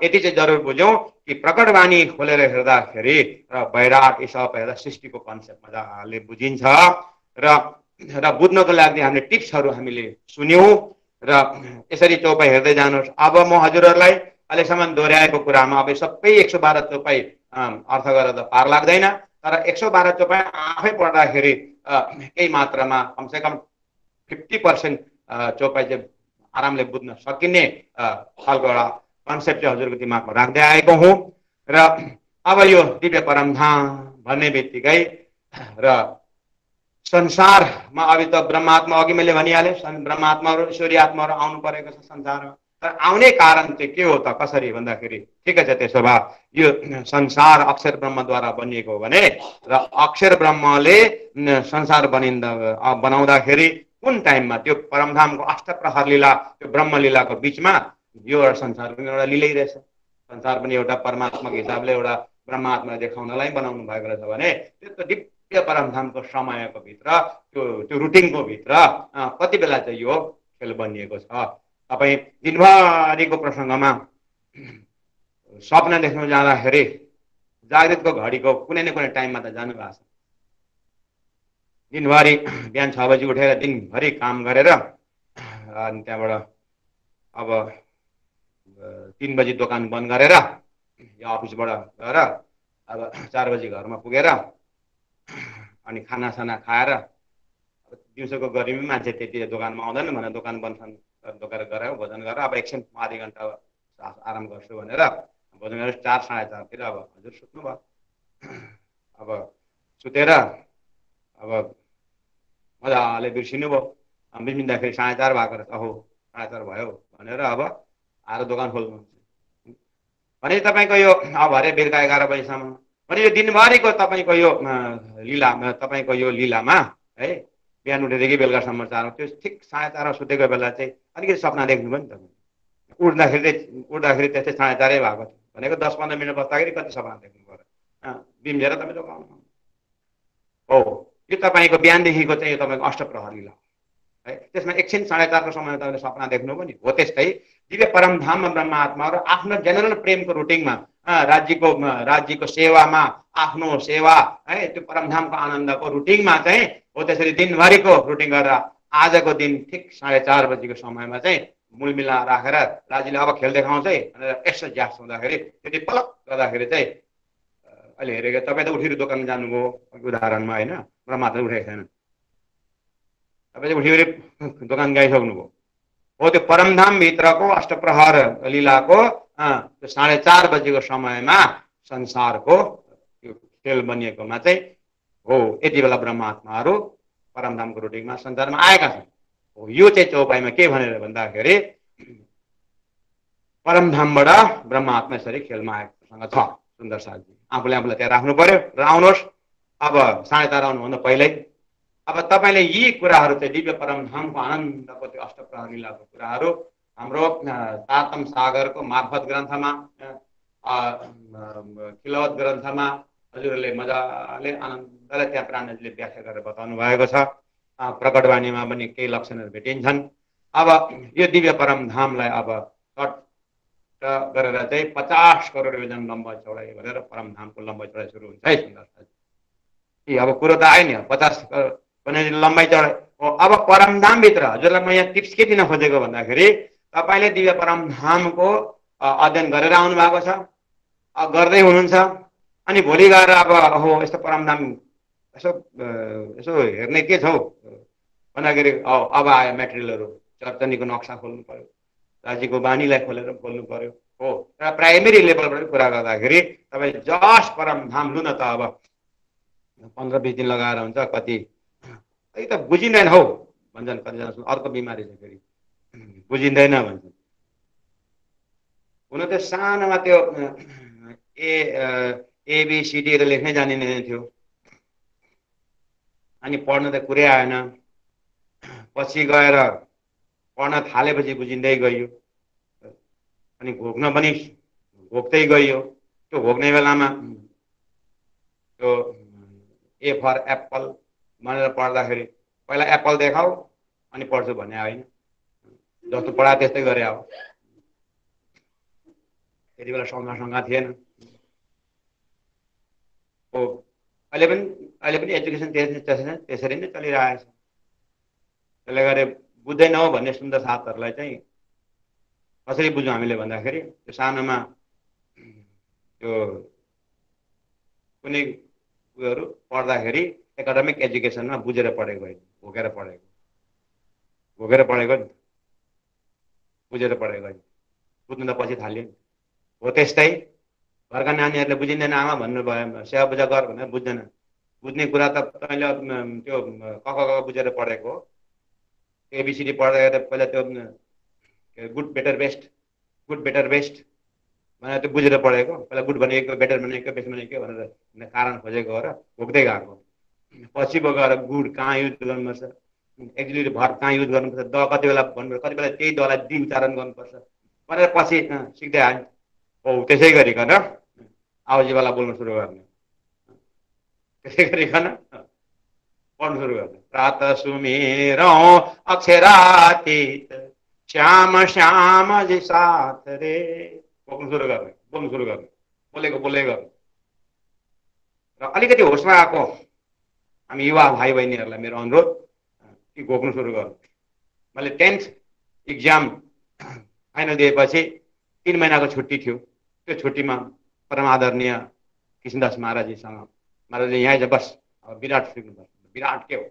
यति चाहिँ जरुर बुझ्यौँ कि प्रकटवाणी खोलेर हेर्दाखेरि र बैराट यी सब हेर्दा सृष्टिको कन्सेप्ट मजाले बुझिन्छ। र बुझ्नको लागि हामीले टिप्सहरू हामीले सुन्यौँ र यसरी चौपाई हेर्दै जानुहोस्। अब म हजुरहरूलाई अहिलेसम्म दोहोऱ्याएको कुरामा अब सबै 112 चौपाई अर्थ गरेर त पार लाग्दैन, तर 112 चौपाई आफै पढ्दाखेरि केही मात्रामा कमसेकम 50% चौपाई चाहिँ आरामले बुझ्न सकिने खालको एउटा कन्सेप्ट चाहिँ हजुरको दिमागमा राख्दै आएको हुँ। र अब यो दिव्य परमधाम भन्ने बित्तिकै र संसारमा अभी त ब्रह्मात्मा अघि मैले भनिहालेँ, ब्रह्मात्माहरू ईश्वरी आत्माहरू आउनु परेको छ संसारमा। तर आउने कारण चाहिँ के हो त कसरी भन्दाखेरि ठिकै छ, त्यसो भए यो संसार अक्षर ब्रह्मद्वारा बनिएको हो भने र अक्षर ब्रह्मले संसार बनाउँदाखेरि कुन टाइममा त्यो परमधामको अष्टप्रहर लीला त्यो ब्रह्म लीलाको बिचमा यो एउटा संसार पनि एउटा लीलै रहेछ। संसार पनि एउटा परमात्माको हिसाबले एउटा ब्रह्मात्मा देखाउनलाई बनाउनु भएको रहेछ भने त्यो दिव्य परमधामको समयको भित्र त्यो रुटिनको भित्र कति बेला चाहिँ यो खेल बनिएको छ। तपाईँ दिनभरिको प्रसङ्गमा सपना देख्नु जाँदाखेरि जागृतको घडीको कुनै न कुनै टाइममा त जानु भएको छ। दिनभरि बिहान 6 बजी उठेर दिनभरि काम गरेर अनि त्यहाँबाट अब 3 बजी दोकान बन्द गरेर या अफिसबाट गएर अब 4 बजी घरमा पुगेर अनि खानासाना खाएर दिउँसोको गर्मी मान्छे त्यति दोकानमा आउँदैन भनेर दोकान बन्द दोकान गरायो, भोजन गरेर अब एकछिन आधी घन्टा आराम गर्छु भनेर भोजन गरेर 4 साढे 4तिर अब हजुर सुत्नुभयो। अब सुतेर अब मजाले बिर्सिनु भयो, बिर्सिँदाखेरि 4:30 भएको रहेछ, अहो 4:30 भयो भनेर अब आएर दोकान खोल्नुहुन्छ भने तपाईँको यो अब हरे बेलुका 11 बजीसम्म भने यो दिनभरिको तपाईँको यो लीलामा तपाईँको यो लीलामा है बिहान उठेदेखि बेलुकासम्म 4 त्यो ठिक 4:30 सुतेको बेला चाहिँ अलिकति सपना देख्नुभयो नि तपाईँ। उठ्दाखेरि त्यस्तै 4:30 भएको थियो भनेको 10-15 मिनट बस्दाखेरि कति सपना देख्नु पर्यो, बिम्झेर तपाईँ दोकान हो। यो तपाईँको बिहानदेखिको चाहिँ यो तपाईँको अष्टप्रहरी लीला है। त्यसमा एकछिन 4:30 को समयमा तपाईँले सपना देख्नु पनि हो। त्यस्तै दिव्य परमधाममा ब्रह्मात्माहरू आफ्नो जेनरल प्रेमको रुटिनमा राज्यको सेवामा आफ्नो सेवा है त्यो परमधामको आनन्दको रुटिनमा चाहिँ हो। त्यसरी दिनभरिको रुटिन गरेर आजको दिन ठिक 4:30 बजीको समयमा चाहिँ मूलमिला राखेर राज्यले अब खेल देखाउँछ है भनेर यसो ज्यास हुँदाखेरि त्यति पलक गर्दाखेरि चाहिँ अहिले हेरेको तपाईँ त उठेर दोकान जानुभयो उदाहरणमा होइन, ब्रह्मात्मा उठेको छैन, तपाईँ चाहिँ उठेर दोकान गइसक्नुभयो हो। त्यो परमधामभित्रको अष्टप्रहर लीलाको त्यो 4:30 बजेको समयमा संसारको त्यो खेल बनिएकोमा चाहिँ हो। यति बेला ब्रह्मात्माहरू परमधामको रुटिनमा संसारमा आएका छन् हो। यो चाहिँ चौपाइमा के भनेर भन्दाखेरि परमधामबाट ब्रह्मात्मा यसरी खेलमा आएकोसँग छ। सुन्दर साथजी आफूले त्यहाँ राख्नु पर्यो र आउनुहोस्। अब 4:30 आउनुभन्दा पहिल्यै अब तपाईँले यी कुराहरू चाहिँ दिव्य परमधामको आनन्दको त्यो अष्टप्रहर लीलाको कुराहरू हाम्रो तारतम सागरको मार्फत ग्रन्थमा खिलवत ग्रन्थमा हजुरहरूले मजाले आनन्दले त्यहाँ प्राणजीले व्याख्या गरेर बताउनु भएको छ। प्रकटवाणीमा पनि केही लक्षणहरू भेटिन्छन्। अब यो दिव्य परमधामलाई अब कट गरेर चाहिँ 50 करोड योजन लम्बाइ चौडाइ गरेर परमधामको लम्बाइ चौडाइ सुरु हुन्छ है। सुन्दर अब कुरो त आयो नि 50 भने लम्बाइ चौडाइ हो। अब परमधामभित्र हजुरलाई म यहाँ टिप्स के दिन खोजेको भन्दाखेरि तपाईँले दिव्य परमधामको अध्ययन गरेर आउनु भएको छ, गर्दै हुनुहुन्छ, अनि भोलि गएर अब हो यस्तो परमधाम यसो हेर्ने के छ हौ भन्दाखेरि अब आयो मेटेरियलहरू, चर्चनीको नक्सा खोल्नु पर्यो, राज्यको बानीलाई खोल्नु पर्यो हो। र प्राइमेरी लेभलबाट कुरा गर्दाखेरि तपाईँ जस परमधाम लु न त अब 15-20 दिन लगाएर हुन्छ, कति त बुझिँदैन हौ भन्छन् कतिजना। अर्को बिमारी छ फेरि बुझिँदैन भन्छन्। हुन त सानोमा त्यो ABCD लेख्नै जानिँदैन थियो, अनि पढ्न त कुरै आएन। पछि गएर पढ्न थालेपछि बुझिँदै गयो, अनि घोक्न पनि घोक्दै गयो। त्यो घोक्ने बेलामा त्यो A फर एप्पल भनेर पढ्दाखेरि पहिला एप्पल देखाऊ अनि पढ्छु भन्ने होइन, जस्तो पढा त्यस्तै गरे। अब त्यति बेला सँगा थिएन हो। अहिले पनि एजुकेसन त्यसरी नै चलिरहेछ। त्यसले गर्दा बुझ्दैन हो भन्ने सुन्दर साथहरूलाई चाहिँ कसरी बुझौँ हामीले भन्दाखेरि त्यो सानोमा त्यो कुनै उयोहरू पढ्दाखेरि एकाडेमिक एजुकेसनमा बुझेर पढेको होइन, घोकेर पढेको बुझेर पढेको होइन। बुझ्नु त पछि थाल्यो नि हो। त्यस्तै घरका नानीहरूले बुझिँदैन, आमा भन्नुभयो सेवा पूजा गर भनेर बुझ्दैन। बुझ्ने कुरा त तैँले त्यो क बुझेर पढेको हो। ABCD पढ्दा पहिला त्यो गुड बेटर बेस्ट भनेर त्यो बुझेर पढेको। पहिला गुड भनेको, बेटर भनेको, बेस्ट भनेको भनेर कारण खोजेको हो र भोग्दै गएको। पछि गएर गुड कहाँ युज गर्नुपर्छ, एक्जिक्युटिभ भर्ब कहाँ युज गर्नुपर्छ, द कति बेला भन्नुपर्छ, कति बेला त्यही दलाई दी उच्चारण गर्नुपर्छ भनेर पछि सिक्दै आयो हो। त्यसै गरिकन आवाजीवाला बोल्न सुरु गर्ने, त्यसै गरिकन पढ्नु सुरु गर्ने। प्रात सुमेरौं अक्षरातीत श्याम श्याम जी साथ रे बोल्नु सुरु गर्ने, बोलेको गर्ने। र अलिकति होसमा आएको हामी युवा भाइ बहिनीहरूलाई मेरो अनुरोध कि घोक्नु सुरु गर्नु। मैले 10th इक्जाम फाइनल दिएपछि 3 महिनाको छुट्टी थियो। त्यो छुट्टीमा परमादरणीय कृष्णदास महाराजजीसँग, महाराजले यहाँ बस अब विराट सिक्नुपर्छ, विराट के हो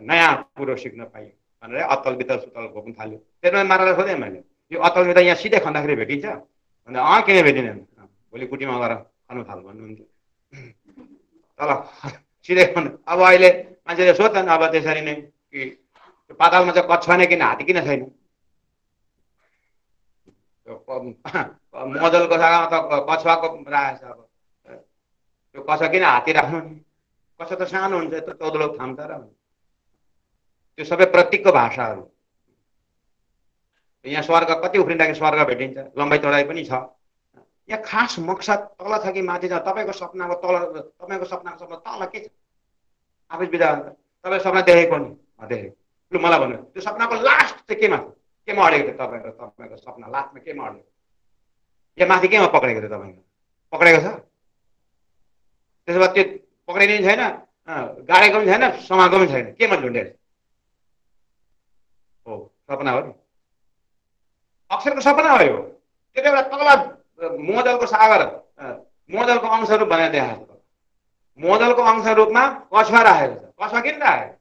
नयाँ कुरो सिक्न पाइयो भनेर अतल वितल सुतल घोक्नु थाल्यो। त्यसमा महाराजलाई सोधेँ मैले, यो अतल वितल यहाँ सिधै खन्दाखेरि भेटिन्छ भन्दा किन भेटिँदैन, भोलि कुटीमा गएर खानु थाल भन्नुहुन्थ्यो। तल सिधै खन्नु। अब अहिले मान्छेले सोध्छन् अब त्यसरी नै कि पातालमा चाहिँ कछुवा नै किन हात्ती किन छैन? मजलको जग्गामा त कछुवाको राखेको छ। अब त्यो कछुवा किन हात्ती राख्नु नि? कछुवा त सानो हुन्छ, यत्रो 14 थाम्छ र। त्यो सबै प्रतीकको भाषाहरू। यहाँ स्वर्ग कति उफ्रिँदाखेरि स्वर्ग भेटिन्छ, लम्बाइ चौडाइ पनि छ। यहाँ खास मकसद तल छ कि माथि छ? तपाईँको सपनाको तल, तपाईँको सपनाको सपना तल के छ? आफै बिदा हुन्छ। तपाईँ सपना देखेको नि देखेको लु मलाई भन्नु त्यो सपनाको लास्ट चाहिँ केमा छ, केमा अडेको थियो तपाईँको सपना लास्टमा केमा अडेको या माथि केमा पक्रेको थियो तपाईँको पक्रेको छ? त्यसो भए त्यो पक्रिने छैन, गाडेको पनि छैन, समाएको पनि छैन, केमा झुन्डेको हो? सपना हो नि, अक्षरको सपना हो यो। त्यति बेला तल मोदलको सागर मोदलको अंश रूप भनेर देखाएको छ। मोदलको अंश रूपमा कछुवा राखेको छ। कछुवा किन राखेको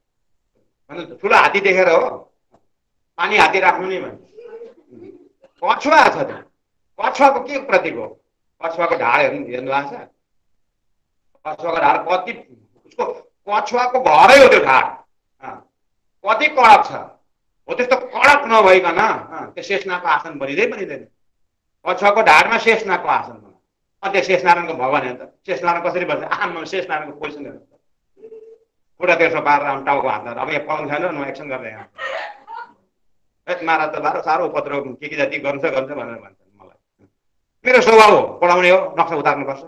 भन्नु त? ठुलो हात्ती देखेर हो, पानी हात्ती राख्नु नि भन्नु। कछुवा छ त्यो, कछुवाको के प्रतीक हो? कछुवाको ढाड हेर्नु भएको छ? कछुवाको ढाड कति उसको कछुवाको घरै हो त्यो ढाड, कति कडक छ हो। त्यस्तो कडक नभइकन त्यो शेषनागको आसन बनिँदैन। कछुवाको ढाडमा शेषनागको आसन बन्छ। त्यो शेषनारायणको भगवान हेर्नु त, शेषनारायण कसरी बन्छ? आमा शेषनारायणको पोजिसन हेर्नु त, खुट्टा तेर्सो पारेर टाउको हाल्दा अब यहाँ पलङ छैन न एक्सन गर्दै यहाँ मारा त बाह्र साह्रो उपद्रव के जाति गर्छ भनेर भन्छन् मलाई। मेरो स्वभाव हो, पढाउने हो, नक्सा उतार्नुपर्छ।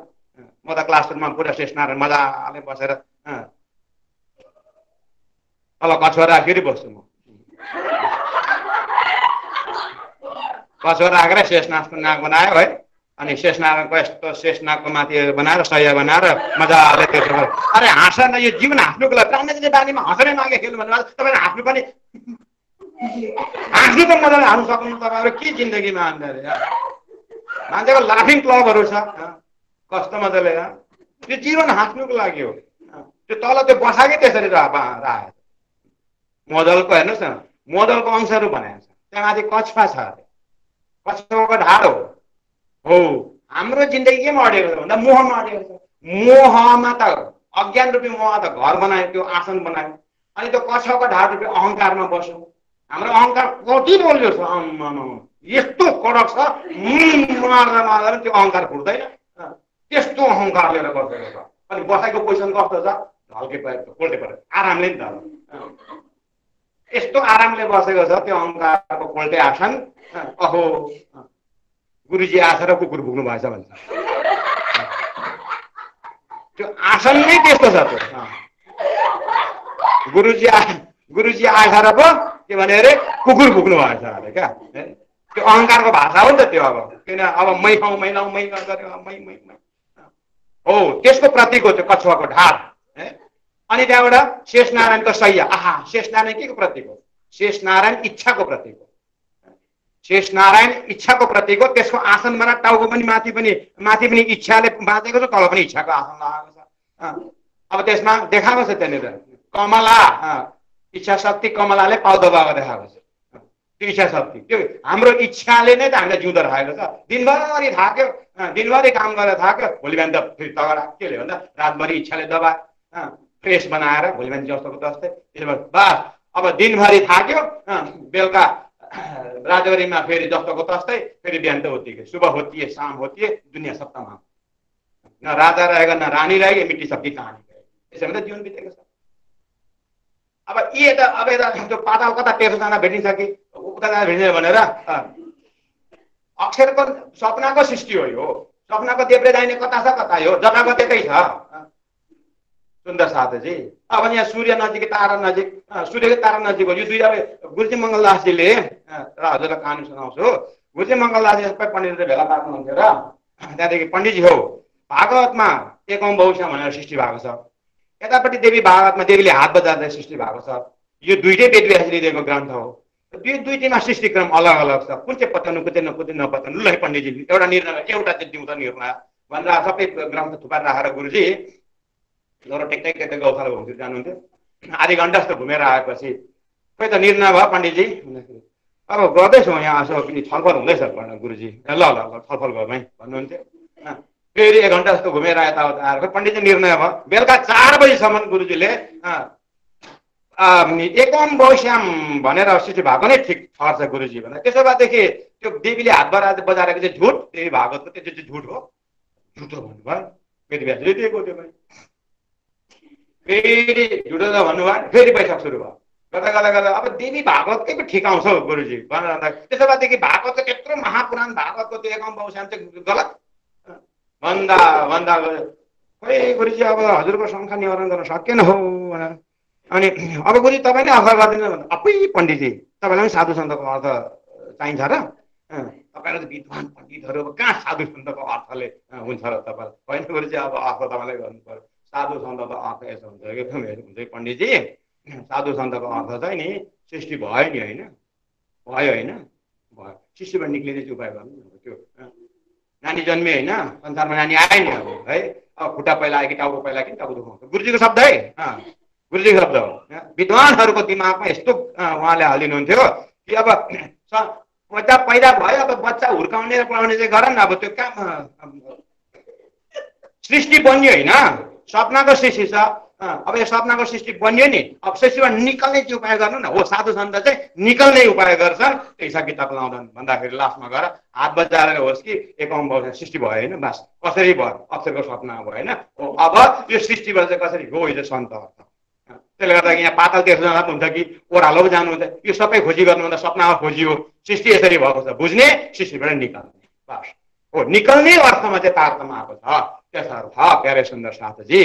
म त क्लासरुममा पुरा शेषनारायण मजाले बसेर अब कछुवा राखेर बस्छु म। कछुवा राखेर शेषनागको नाक बनायो है, अनि शेषनागको यस्तो शेषनागको माथि बनाएर सय बनाएर मजाले त्यसो गरेर अरे हाँस न, यो जीवन हाँस्नुको लागि प्राणीले बानीमा हँसनै मागे खेल्नु भन्नु तपाईँले हाँस्नु पनि हाँस्नु त मजाले हाँस्नु सक्नु तपाईँहरू के जिन्दगीमा अन्त मान्छेको लाफिङ क्लबहरू छ कस्तो मजाले। त्यो जीवन हाँस्नुको लागि हो। त्यो तल त्यो बसाकै त्यसरी राखेको मोदलको हेर्नुहोस् न, मोदलको अंशहरू बनाएको छ। त्यहाँ माथि कछुवा छ, कछुवाको ढाड हो। हाम्रो जिन्दगी केमा अडेको छ भन्दा मोहमा अडेको छ। मोहमा त अज्ञान रूपी मोह त घर बनायो, त्यो आसन बनायो, अनि त्यो कछुवाको ढाड रूपी अहङ्कारमा बस्यो। हाम्रो अहङ्कार कति बोल्यो छ, यस्तो कडक छ, मार्दा त्यो अहङ्कार फुट्दैन। त्यस्तो अहङ्कार लिएर बसेको छ। अनि बसाइको पोजिसन कस्तो छ? ढल्के पोल्टे पऱ्यो, आरामले नि त यस्तो आरामले बसेको छ त्यो अहङ्कारको पोल्टे आसन। अहो गुरुजी आएर कुकुर भुक्नु भएछ भन्छ। त्यो आसन नै त्यस्तो छ। त्यो गुरुजी आएर पो के भने अरे कुकुर भुक्नु भएछ अरे क्या। त्यो अहङ्कारको भाषा हो नि त त्यो। अब किन अब मै खाउँ मै लाउँ मै गऱ्यो मै हो, त्यसको प्रतीक हो त्यो कछुवाको ढाड। अनि त्यहाँबाट शेषनारायणको सैया। आहा, शेषनारायण के को प्रतीक हो? शेषनारायण इच्छाको प्रतीक हो। शेषनारायण इच्छाको प्रतीक हो। त्यसको आसन बना, टाउको पनि माथि पनि इच्छाले बाँचेको छ, तल पनि इच्छाको आसन लगाएको छ। अब त्यसमा देखाएको छ त्यहाँनिर कमला, इच्छा शक्ति कमलाले पाउ दबाएको देखाएको छ। त्यो इच्छा शक्ति त्यो हाम्रो इच्छाले नै त हामीलाई जिउँदो राखेको छ। दिनभरि थाक्यो, दिनभरि काम गरेर थाक्यो, भोलि बिहान त फेरि तगडा के ले भन्दा रातभरि इच्छाले दबायो, फ्रेस बनाएर भोलि बिहान जस्तोको तस्तै। बस अब दिनभरि थाक्यो, बेलुका राजवरीमा फेरि जस्तोको तस्तै, फेरि बिहान त होती सुबह होती है शाम होती है, दुनियाँ सब तमाम। न राजा रहेगा न रानी रहेगी, मिट्टी सबकी कहानी रहेगी। त्यसै भने जीवन बितेको छ। अब यता त्यो पाताल कता तेर्सो जाँदा भेटिन्छ कि उता जाँदा भेटिन्छ भनेर अक्षरको सपनाको सृष्टि हो यो। सपनाको देब्रे दाहिने कता छ कता हो, जताको त्यतै छ। सुन्दर साथजी, अब यहाँ सूर्य नजिक तारा नजिक, सूर्यको तारा नजिक हो यो दुई। अब गुरुजी मङ्गलदासजीले र हजुरलाई कहानी सुनाउँछु। गुरुजी मङ्गलदासजी सबै पण्डितले भेला पार्नुहुन्थ्यो र त्यहाँदेखि पण्डितजी हो भागवतमा एकौं बहुश्याम भनेर सृष्टि भएको छ। यतापट्टि देवी भागवतमा देवीले हात बजार्दै सृष्टि भएको छ। यो दुईटै वेदव्यासले दिएको ग्रन्थ हो। दुईटैमा सृष्टि क्रम अलग अलग छ। कुन चाहिँ पत्याउनु कुन चाहिँ नपत्याउनु, ल पण्डितजी एउटा निर्णय एउटा चाहिँ दिउँ त निर्णय भनेर सबै ग्रन्थ थुपार राखेर गुरुजी लौरो टेक्दै गौशाला घुमतिर जानुहुन्थ्यो। आधी घन्टा जस्तो घुमेर आएपछि खोइ त निर्णय भयो पण्डितजी, अब गर्दैछौँ यहाँ यसो छलफल हुँदैछ गुरुजी, ल छलफल गरौँ है भन्नुहुन्थ्यो। फेरि 1 घन्टा जस्तो घुमेर यताउता आएर पण्डितजी निर्णय भयो। बेलुका 4 बजीसम्म गुरुजीले एकम बहुश्याम भनेर सृष्टि भएको नै ठिक ठहर्छ गुरुजी भनेर। त्यसो भएदेखि त्यो देवीले हात बजारेको चाहिँ झुट, देवी भागवतको त्यो चाहिँ झुट हो, झुटो भन्नुभयो वेदव्यासले दिएको त्यो पनि। फेरि झुटो त भन्नुभयो, फेरि बैठक सुरु भयो। गर्दा अब देवी भागवतकै पो ठिक आउँछ गुरुजी भनेर। त्यसो भएदेखि भागवतको त्यत्रो महापुराण भागवतको त्यो एकम बहुश्याम चाहिँ गलत भन्दा खोइ गुरुजी अब हजुरको शङ्का निवारण गर्न सकेन हो भनेर अनि अब गुरुजी तपाईँले अर्थ गरिदिनु भन्दा अपुई पण्डितजी तपाईँलाई पनि साधु सन्तको अर्थ चाहिन्छ र तपाईँहरू त विद्वान पण्डितहरू अब कहाँ साधु सन्तको अर्थले हुन्छ र तपाईँलाई होइन गुरुजी अब अर्थ तपाईँलाई गर्नु पर्यो साधु सन्तको अर्थ यसो हुन्छ कि हुन्छ पण्डितजी साधु सन्तको अर्थ चाहिँ नि सृष्टि भयो नि होइन भयो होइन भयो सृष्टिबाट निक्लिने चाहिँ उपाय गर्नु त्यो नानी जन्मे होइन संसारमा नानी आयो नि अब है अब खुट्टा पहिला आयो कि टाउको पहिला कि टाउको दुखाउँछ गुरुजीको शब्द है गुरुजीको शब्द हो विद्वानहरूको दिमागमा यस्तो उहाँले हालिदिनुहुन्थ्यो कि अब बच्चा पैदा भयो अब बच्चा हुर्काउने र पढाउने चाहिँ गर न अब त्यो काम सृष्टि बन्यो होइन सपनाको सृष्टि छ अब यो सपनाको सृष्टि बन्यो नि अब सृष्टिबाट निकल्ने चाहिँ उपाय गर्नु न हो साधु सन्त चाहिँ निकल्ने उपाय गर्छन् हिसाब किताब लाउँदैन भन्दाखेरि लास्टमा गएर हात बजाएर होस् कि एकाउन्न भाउ सृष्टि भयो होइन बास कसरी भयो अक्षरको सपना भयो होइन अब यो सृष्टिबाट चाहिँ कसरी हो यो सन्त अर्थ त्यसले गर्दा यहाँ पातल देश जानुहुन्छ कि ओह्रालो जानुहुन्छ यो सबै खोजी गर्नुभन्दा सपनामा खोजी हो सृष्टि यसरी भएको छ बुझ्ने सृष्टिबाट निकाल्ने बस हो निकल्ने अर्थमा चाहिँ तारतम्य आएको छ त्यसर्थ प्यारे सुन्दर साथजी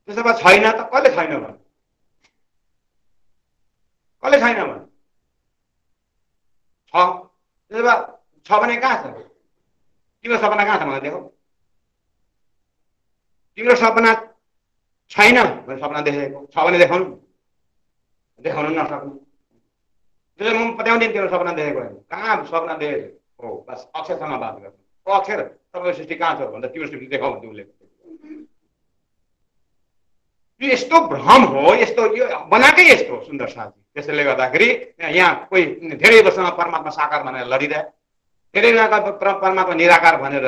त्यसो भए छैन त कसले छैन भने कसले छैन भने छ त्यसो भए छ भने कहाँ छ तिम्रो सपना कहाँ छ मलाई देखौ तिम्रो सपना छैन भने सपना देखेको छ भने देखाउनु देखाउनु नसक्नु त्यसले म पत्याउँदिन तिम्रो सपना देखेको होइन कहाँ सपना देखेको हो बस अक्षरसँग बात गर्नु अक्षर तपाईँको सृष्टि कहाँ छ भन्दा तिम्रो सृष्टि देखाउ भन्थ्यो उसले यो यस्तो भ्रम हो यस्तो यो बनाएकै यस्तो सुन्दर साथी त्यसैले गर्दाखेरि यहाँ कोही धेरै वर्षमा परमात्मा साकार भनेर लडिरहे धेरै परमात्मा निराकार भनेर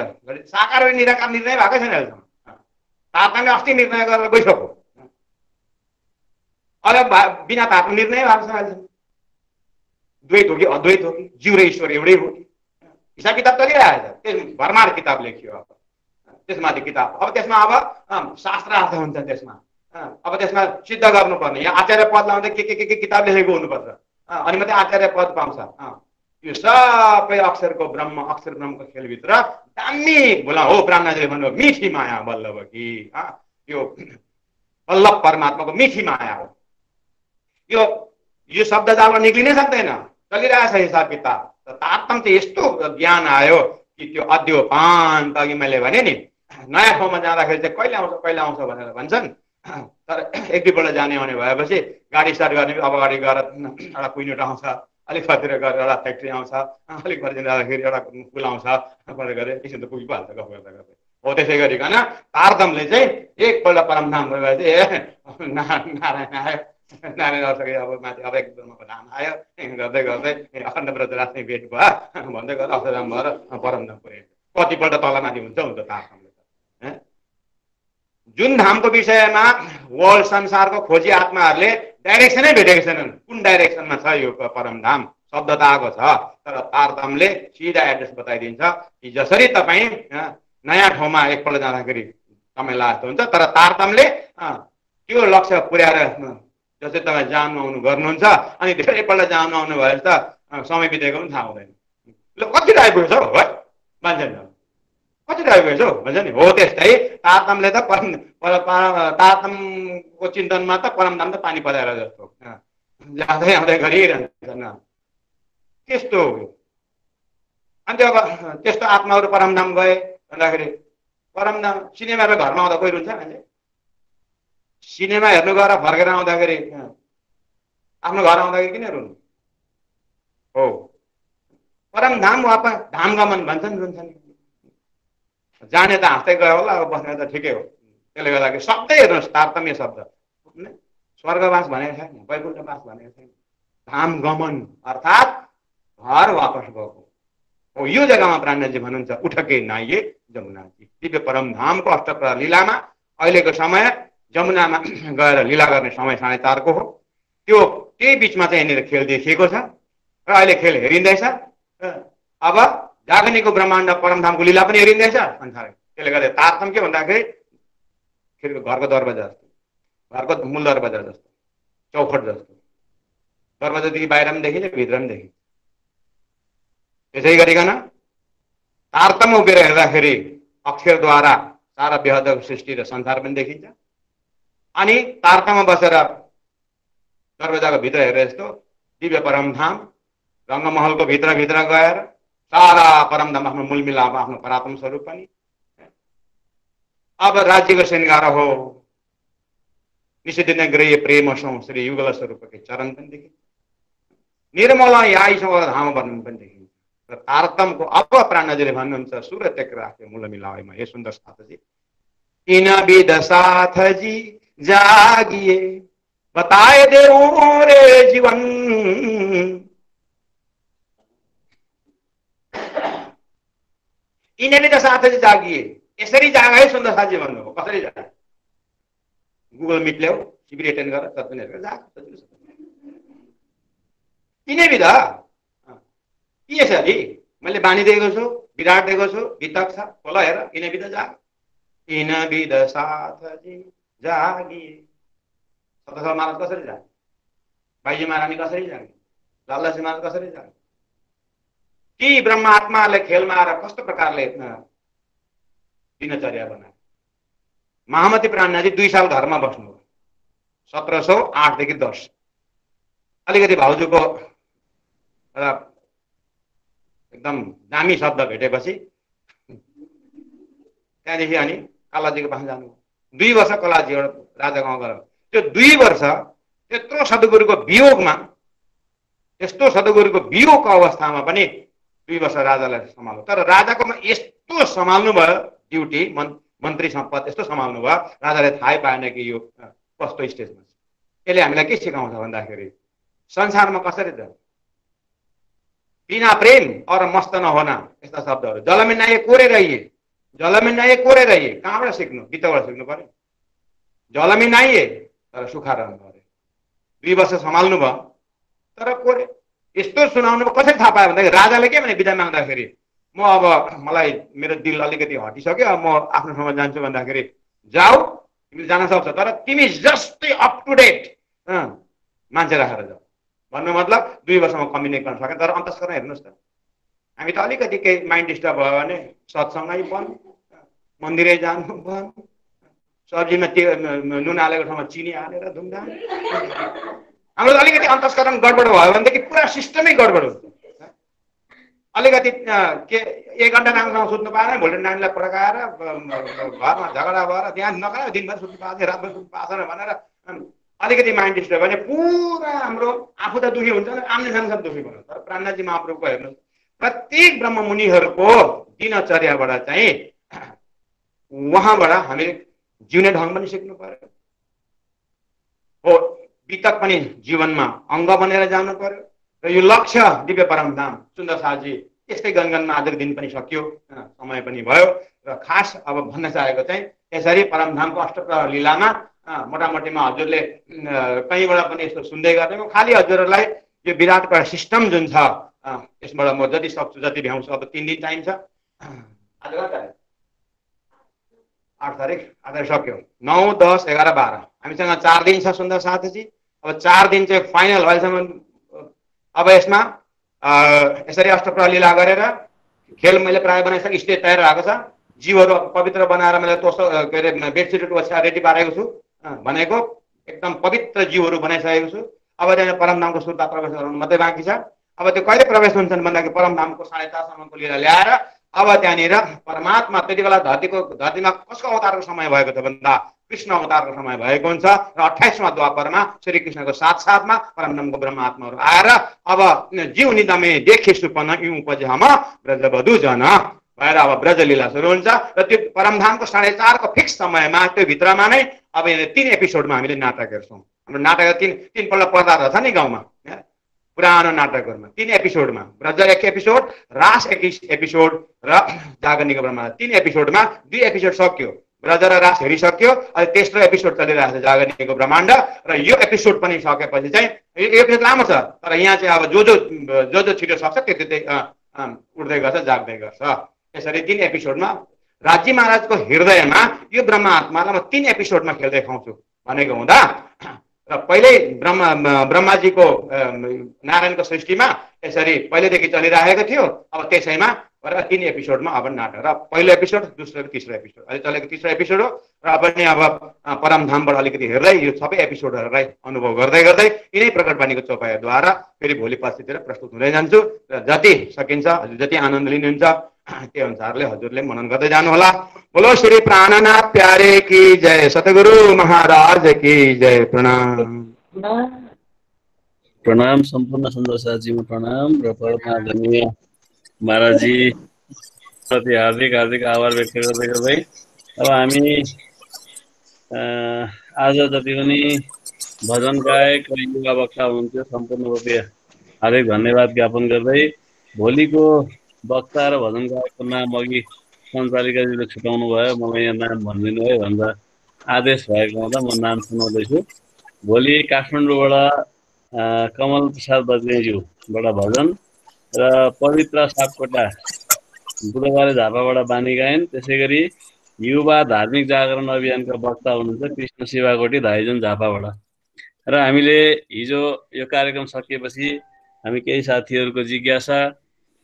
साकार र निराकार निर्णय भएकै छैन अहिलेसम्म तारतम्य अस्ति निर्णय गरेर गइसक्यो अहिले बिना तारतम्य निर्णय भएको छ अहिलेसम्म द्वैत हो कि अद्वैत हो कि जीव र ईश्वर एउटै हो कि हिसाब किताब चलिरहेछ त्यस भरमार किताब लेखियो अब त्यसमाथि किताब अब त्यसमा अब शास्त्रार्थ हुन्छ त्यसमा अब त्यसमा सिद्ध गर्नुपर्ने यहाँ आचार्य पद लाउँदा के किताब लेखेको हुनुपर्छ अनि मात्रै आचार्य पद पाउँछ यो सबै अक्षर ब्रह्मको खेलभित्र दामी बोला हो ब्राह्मणजीले भन्नुभयो मिठी माया बल्लभ कि यो बल्लभ परमात्माको मिठी माया हो यो शब्द जालमा निक्लिनै सक्दैन चलिरहेछ हिसाब किताब तारतम्य चाहिँ यस्तो ज्ञान आयो कि त्यो अद्योपान अघि मैले भने नि नयाँ ठाउँमा जाँदाखेरि चाहिँ कहिले आउँछ भनेर भन्छन् तर एक दुईपल्ट जाने आउने भएपछि गाडी स्टार्ट गर्ने अगाडि गएर एउटा कुइनेट आउँछ अलिक फतिर गएर एउटा फ्याक्ट्री आउँछ अलिक फर्किँदा जाँदाखेरि एउटा पुल आउँछ गरेर एकछिन त पुगिहाल्छ गफ गर्दा गर्दै हो त्यसै गरिकन तारतम्यले चाहिँ एकपल्ट परमधाम गएपछि ए नारायण आयो नारायण नसके अब माथि अब एकदमको धाम आयो गर्दै गर्दै अखण्ड व्रत राख्ने भेट भयो भन्दै गर्दा अक्षरधाम भएर परमधाम पुर्याइन्छ कतिपल्ट तलमाथि हुन्छ तारतम्यले जुन धामको विषयमा वर्ल्ड संसारको खोजी आत्माहरूले डाइरेक्सनै भेटेको छैनन् कुन डाइरेक्सनमा छ यो परमधाम शब्द त आएको छ तर तारतम्यले सिधा एड्रेस बताइदिन्छ कि जसरी तपाईँ नयाँ ठाउँमा एकपल्ट जाँदाखेरि तपाईँलाई जस्तो हुन्छ तर तारतम्यले त्यो लक्ष्य पुर्याएर जसरी तपाईँ जानु आउनु गर्नुहुन्छ अनि धेरैपल्ट जानु आउनु भएछ त समय बितेको पनि थाहा हुँदैन ल कति आइपुगेको छ है मान्छे कति आइपुगेको छ भन्छ नि हो त्यस्तै तारतम्यले त तारतम्यको चिन्तनमा त परमधाम त पानी परेर जस्तो जाँदै आउँदै गरिरहन्छ त्यस्तो हो अनि अब त्यस्तो आत्माहरू परमधाम गए भन्दाखेरि परमधाम सिनेमामा घरमा आउँदा कोही रुन्छ मान्छे सिनेमा हेर्नु गएर फर्केर आउँदाखेरि आफ्नो घर आउँदाखेरि किन रुनु हो परमधाम वापस धाम गमन भन्छन् रुन्छन् जाने त हाँस्दै गयो होला अब बस्ने त ठिकै हो त्यसले गर्दाखेरि शब्दै हेर्नुहोस् तारतम्य शब्द स्वर्गवास भनेको छैन वैकुण्ठवास भनेको छैन धाम गमन अर्थात् घर वापस गएको हो यो जग्गामा ब्राह्मणजी भन्नुहुन्छ उठके नाइए जमुनाजी दिव्य परमधामको अष्टप्रहर लीलामा अहिलेको समय जमुनामा गएर लीला गर्ने समय 4:30 को हो त्यो त्यही बिचमा चाहिँ यहाँनिर खेल देखिएको छ र अहिले खेल हेरिँदैछ अब जागनीको ब्रह्माण्ड परमधामको लीला पनि हेरिँदैछ संसारै त्यसले गर्दा तारतम्य के भन्दाखेरि घरको दरवाजा जस्तो घरको मूल दरवाजा जस्तो चौखट जस्तो दरवाजादेखि बाहिर पनि देखिन्छ भित्र पनि देखिन्छ त्यसै गरिकन तारतम्य उभिएर हेर्दाखेरि अक्षरद्वारा सारा व्यहतको सृष्टि र संसार पनि देखिन्छ अनि तारतामा बसेर दरवाजाको भित्र हेरेर यस्तो दिव्य परमधाम रङ्गमहलको भित्र गएर सारा परमधाम आफ्नो मूल मिलाप आफ्नो परात्म स्वरूप पनि अब राज्यको श्रृङ्गार हो निषेधिन गृह प्रेम श्री युगल स्वरूपकै चरण पनि देखिन्छ निर्मल याइसँग धाम वर्णन पनि देखिन्छ र तारतमको अब प्राणजीले भन्नुहुन्छ सुर टेक राख्यो मूल मिलाएमा हे सुन्दर साथजी इन विध साथजी जागिए बताए दे रे जीवन इन विध साथजी जागिए यसरी जाग है सुन्दर साथजी भन्नुभयो कसरी जाग गुगल मिट ल्याऊ शिविर एटेन्ड गर तत्पनि हेरेर जाग किन विधा के यसरी मैले बानी दिएको छु विराट दिएको छु वितक छ होला हेर किन विधा जाग किन विध साथजी जागिए सतसल महाराज कसरी जागे बाइजी महारानी कसरी जागे लालदासी महाराज कसरी जागे ती ब्रह्मा आत्माले खेलमा आएर कस्तो प्रकारले दिनचर्या बनाए महामती प्राणनाथजी 2 साल घरमा बस्नु 1708 देखि 10 अलिकति भाउजूको एकदम दामी शब्द भेटेपछि त्यहाँदेखि अनि कालाजीको पास जानु 2 वर्ष कालाजी एउटा राजा गाउँ गएर त्यो 2 वर्ष त्यत्रो सद्गुरुको वियोगमा यस्तो सद्गुरुको वियोगको अवस्थामा पनि 2 वर्ष राजालाई सम्हाल्नु तर राजाकोमा यस्तो सम्हाल्नु भयो ड्युटी मन्त्री सम्पद यस्तो सम्हाल्नु भयो राजाले थाहै पाएन कि यो कस्तो स्टेजमा छ यसले हामीलाई के सिकाउँछ भन्दाखेरि संसारमा कसरी छ बिना प्रेम और मस्त नहोना यस्ता शब्दहरू जलमिनाए कोरे रहिए कहाँबाट सिक्नु गीतबाट सिक्नु पर्यो जलमिनाए तर सुखा रहनु पर्यो 2 वर्ष सम्हाल्नु भयो तर कोरे यस्तो सुनाउनु कसरी थाहा पायो भन्दाखेरि राजाले के भने बिदा माग्दाखेरि म अब मलाई मेरो दिल अलिकति हटिसक्यो अब म आफ्नो ठाउँमा जान्छु भन्दाखेरि जाऊ तिमी जान सक्छ तर तिमी जस्तै अप टु डेट मान्छे राखेर जाऊ भन्नु मतलब 2 वर्षमा कम्युनिकेट गर्न सकेन तर अन्तस्करण हेर्नुहोस् त हामी त अलिकति केही माइन्ड डिस्टर्ब भयो भने सत्सँगै बन्द मन्दिरै जानु बन्द सब्जीमा नुन हालेको ठाउँमा चिनी हालेर धुमधाम हाम्रो त अलिकति अन्तस्करण गडबड भयो भनेदेखि पुरा सिस्टमै गडबड हुन्छ अलिकति के 1 घण्टा नानीसँग सुत्नु पाएन भोलि नानीलाई पड्काएर घरमा झगडा भएर त्यहाँ नगएर दिनभर सुत्नु पाएको रातभर सुत्नु पाएन भनेर अलिकति माइन्ड डिस्टर्ब भने पुरा हाम्रो आफू त दुखी हुन्छ आम्ने सानो सब दुखी हुन्छ तर प्राणनाथजी महाप्रभुको हेर्नुहोस् प्रत्येक ब्रह्म मुनिहरूको दिनचर्याबाट चाहिँ उहाँबाट हामीले जिउने ढङ्ग पनि सिक्नु पर्यो हो वितक पनि जीवनमा अङ्ग बनेर जानु पर्यो र यो लक्ष्य दिव्य परमधाम सुन्दर साथजी यस्तै गनगनमा आजको दिन पनि सकियो समय पनि भयो र खास अब भन्न चाहेको चाहिँ यसरी परमधामको अष्टप्रहर लीलामा मोटामोटीमा हजुरले कहीँबाट पनि यस्तो सुन्दै गर्दै खालि हजुरहरूलाई यो विराटको सिस्टम जुन छ यसबाट म जति सक्छु जति भ्याउँछु अब 3 दिन टाइम छ आज कति तारिक 8 तारिक आज सक्यो 9, 10, 11, 12 हामीसँग 4 दिन छ सुन्दर साथजी अब 4 दिन चाहिँ फाइनल भएसम्म अब यसमा यसरी अष्टप्रहर लीला गरेर खेल मैले प्राय बनाइसकेँ स्टेज तयार भएको छ जीवहरू पवित्र बनाएर मैले तोसो के अरे बेडसिट ओछ्या रेडी पारेको छु भनेको एकदम पवित्र जीवहरू बनाइसकेको छु अब त्यहाँ परमधामको सुर्ता प्रवेश गराउनु मात्रै बाँकी छ अब त्यो कहिले प्रवेश हुन्छन् भन्दाखेरि परमधामको 4.5 सम्मको लीला ल्याएर अब त्यहाँनिर परमात्मा त्यति बेला धरतीमा कसको अवतारको समय भएको थियो भन्दा कृष्ण अवतारको समय भएको हुन्छ र 28वां द्वापरमा श्री कृष्णको साथमा परमधामको ब्रह्मात्माहरू आएर अब जीव निदमे देखे सुपन यु उपज हम ब्रजवधु जन भएर अब ब्रजलीला सुरु हुन्छ र त्यो परमधामको 4.5 को फिक्स समयमा त्यो भित्रमा नै अब 3 एपिसोडमा हामीले नाटक हेर्छौँ हाम्रो नाटक 3 पल्ट पर्दा रहेछ नि गाउँमा पुरानो नाटकहरुमा 3 एपिसोडमा ब्रज 1 एपिसोड रास 1 एपिसोड र जागरणीको ब्रह्मा 3 एपिसोडमा 2 एपिसोड सक्यो ब्रज र रास हेरिसक्यो अनि तेस्रो एपिसोड चलिरहेको छ जागरणीको ब्रह्माण्ड र यो एपिसोड पनि सकेपछि चाहिँ यो एपिसोड लामो छ तर यहाँ चाहिँ अब जो छिटो सक्छ त्यति उड्दै गर्छ जाग्दै गर्छ यसरी 3 एपिसोडमा राज्य महाराजको हृदयमा यो ब्रह्मा आत्मालाई म 3 एपिसोडमा खेल्दै खाउँछु भनेको हुँदा र पहिले ब्रह्माजीको नारायणको सृष्टिमा यसरी पहिलेदेखि चलिरहेको थियो अब त्यसैमा र 3 एपिसोडमा अब नाटक र पहिलो एपिसोड, दोस्रो, तेस्रो एपिसोड अहिले चलेको तेस्रो एपिसोड हो र अब नि अब परमधामबाट अलिकति हेर्दै यो सबै एपिसोडहरूलाई अनुभव गर्दै गर्दै यिनै प्रकटवाणीको चौपायाद्वारा फेरि भोलि पछितिर प्रस्तुत हुँदै जान्छु र जति सकिन्छ हजुर जति आनन्द लिनुहुन्छ त्यो अनुसारले हजुरले मनन गर्दै जानुहोला। बोलो श्री प्राणनाथ प्यारे की जय, सतगुरु महाराज की जय। प्रणाम प्रणाम सम्पूर्ण सुन्दर साथीमा प्रणाम र परमादरणीय महाराजजी प्रति हार्दिक हार्दिक आभार व्यक्त गर्दै गर्दै अब हामी आज जति पनि भजन गायक र युवा वक्ता हुनुहुन्थ्यो सम्पूर्ण रूपले हार्दिक धन्यवाद ज्ञापन गर्दै भोलिको वक्ता र भजन गायकको नाम अघि सञ्चालिकाजीले छुटाउनु भयो, मलाई यहाँ नाम भनिदिनु है भनेर आदेश भएको हुँदा म नाम सुनाउँदैछु। भोलि काठमाडौँबाट कमल प्रसाद बज्नेज्यूबाट भजन र पवित्र सापकोटा बुधबारे झापाबाट बानी गायन, त्यसै गरी युवा धार्मिक जागरण अभियानका वक्ता हुनुहुन्छ कृष्ण शिवाकोटी धाइजन झापाबाट। र हामीले हिजो यो कार्यक्रम सकिएपछि हामी केही साथीहरूको जिज्ञासा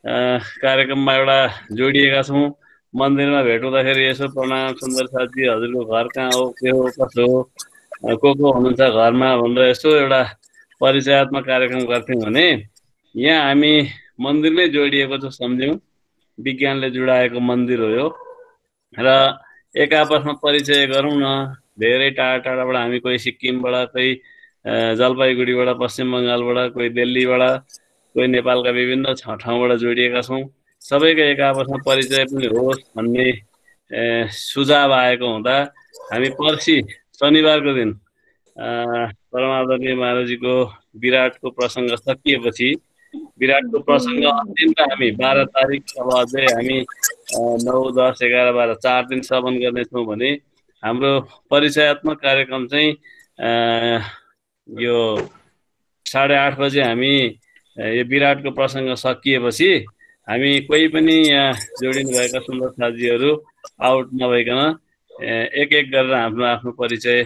कार्यक्रममा एउटा जोडिएका छौँ। मन्दिरमा भेट हुँदाखेरि यसो प्रणाम सुन्दर साथी हजुरको घर कहाँ हो, के हो, कसो हो, को हुनुहुन्छ घरमा भनेर यसो एउटा परिचयात्मक कार्यक्रम गर्थ्यौँ भने यहाँ हामी मन्दिरमै जोडिएको छ सम्झ्यौँ। विज्ञानले जुडाएको मन्दिर हो यो र एक आपसमा परिचय गरौँ न। धेरै टाढा टाढाबाट हामी कोही सिक्किमबाट, कोही जलपाइगुडीबाट, पश्चिम बङ्गालबाट, कोही दिल्लीबाट, कोही नेपालका विभिन्न ठाउँबाट जोडिएका छौँ। सबैको एक आपसमा परिचय पनि होस् भन्ने सुझाव आएको हुँदा हामी पर्सि शनिबारको दिन परमादरणीय महाराजजीको विराटको प्रसङ्ग सकिएपछि विराटको प्रसङ्ग अन्तिममा हामी 12 तारिक अब अझै हामी 9, 10, 11, 12 4 दिन श्रवण गर्नेछौँ भने हाम्रो परिचयात्मक कार्यक्रम चाहिँ यो 8:30 बजे हामी यो विराटको प्रसङ्ग सकिएपछि हामी कोही पनि यहाँ जोडिनुभएका सुन्दर साथीहरू आउट नभइकन एक एक गरेर आफ्नो आफ्नो परिचय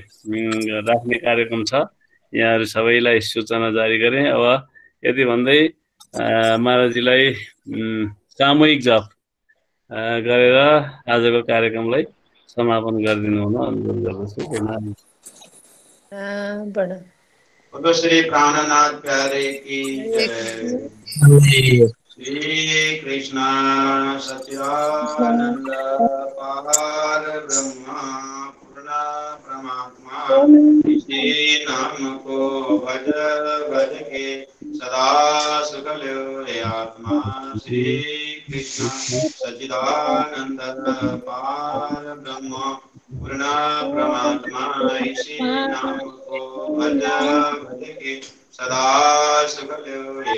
राख्ने कार्यक्रम छ। यहाँहरू सबैलाई सूचना जारी गरेँ। अब यति भन्दै महाराजजीलाई सामूहिक जप गरेर आजको कार्यक्रमलाई समापन गरिदिनु हुन अनुरोध गर्दछु। बोलो श्री प्राणनाथ प्यारे की जय। श्री कृष्ण सच्चिदानंद पार ब्रह्म पूर्ण परमात्मा, इसी नाम को भज भज के सदा सुखल आत्मा। श्री कृष्ण सच्चिदानंद पार ब्रह्म पूर्ण परमात्मा, इसी नाम को भज भज के सदा सुखल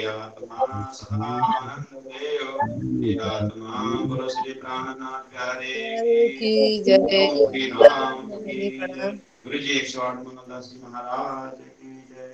आत्मा, सदा आनंद देव आत्मा। बोलो श्री प्राणनाथ प्यारे की जय। गुरु जी 108 मंगलदास जी महाराज की जय।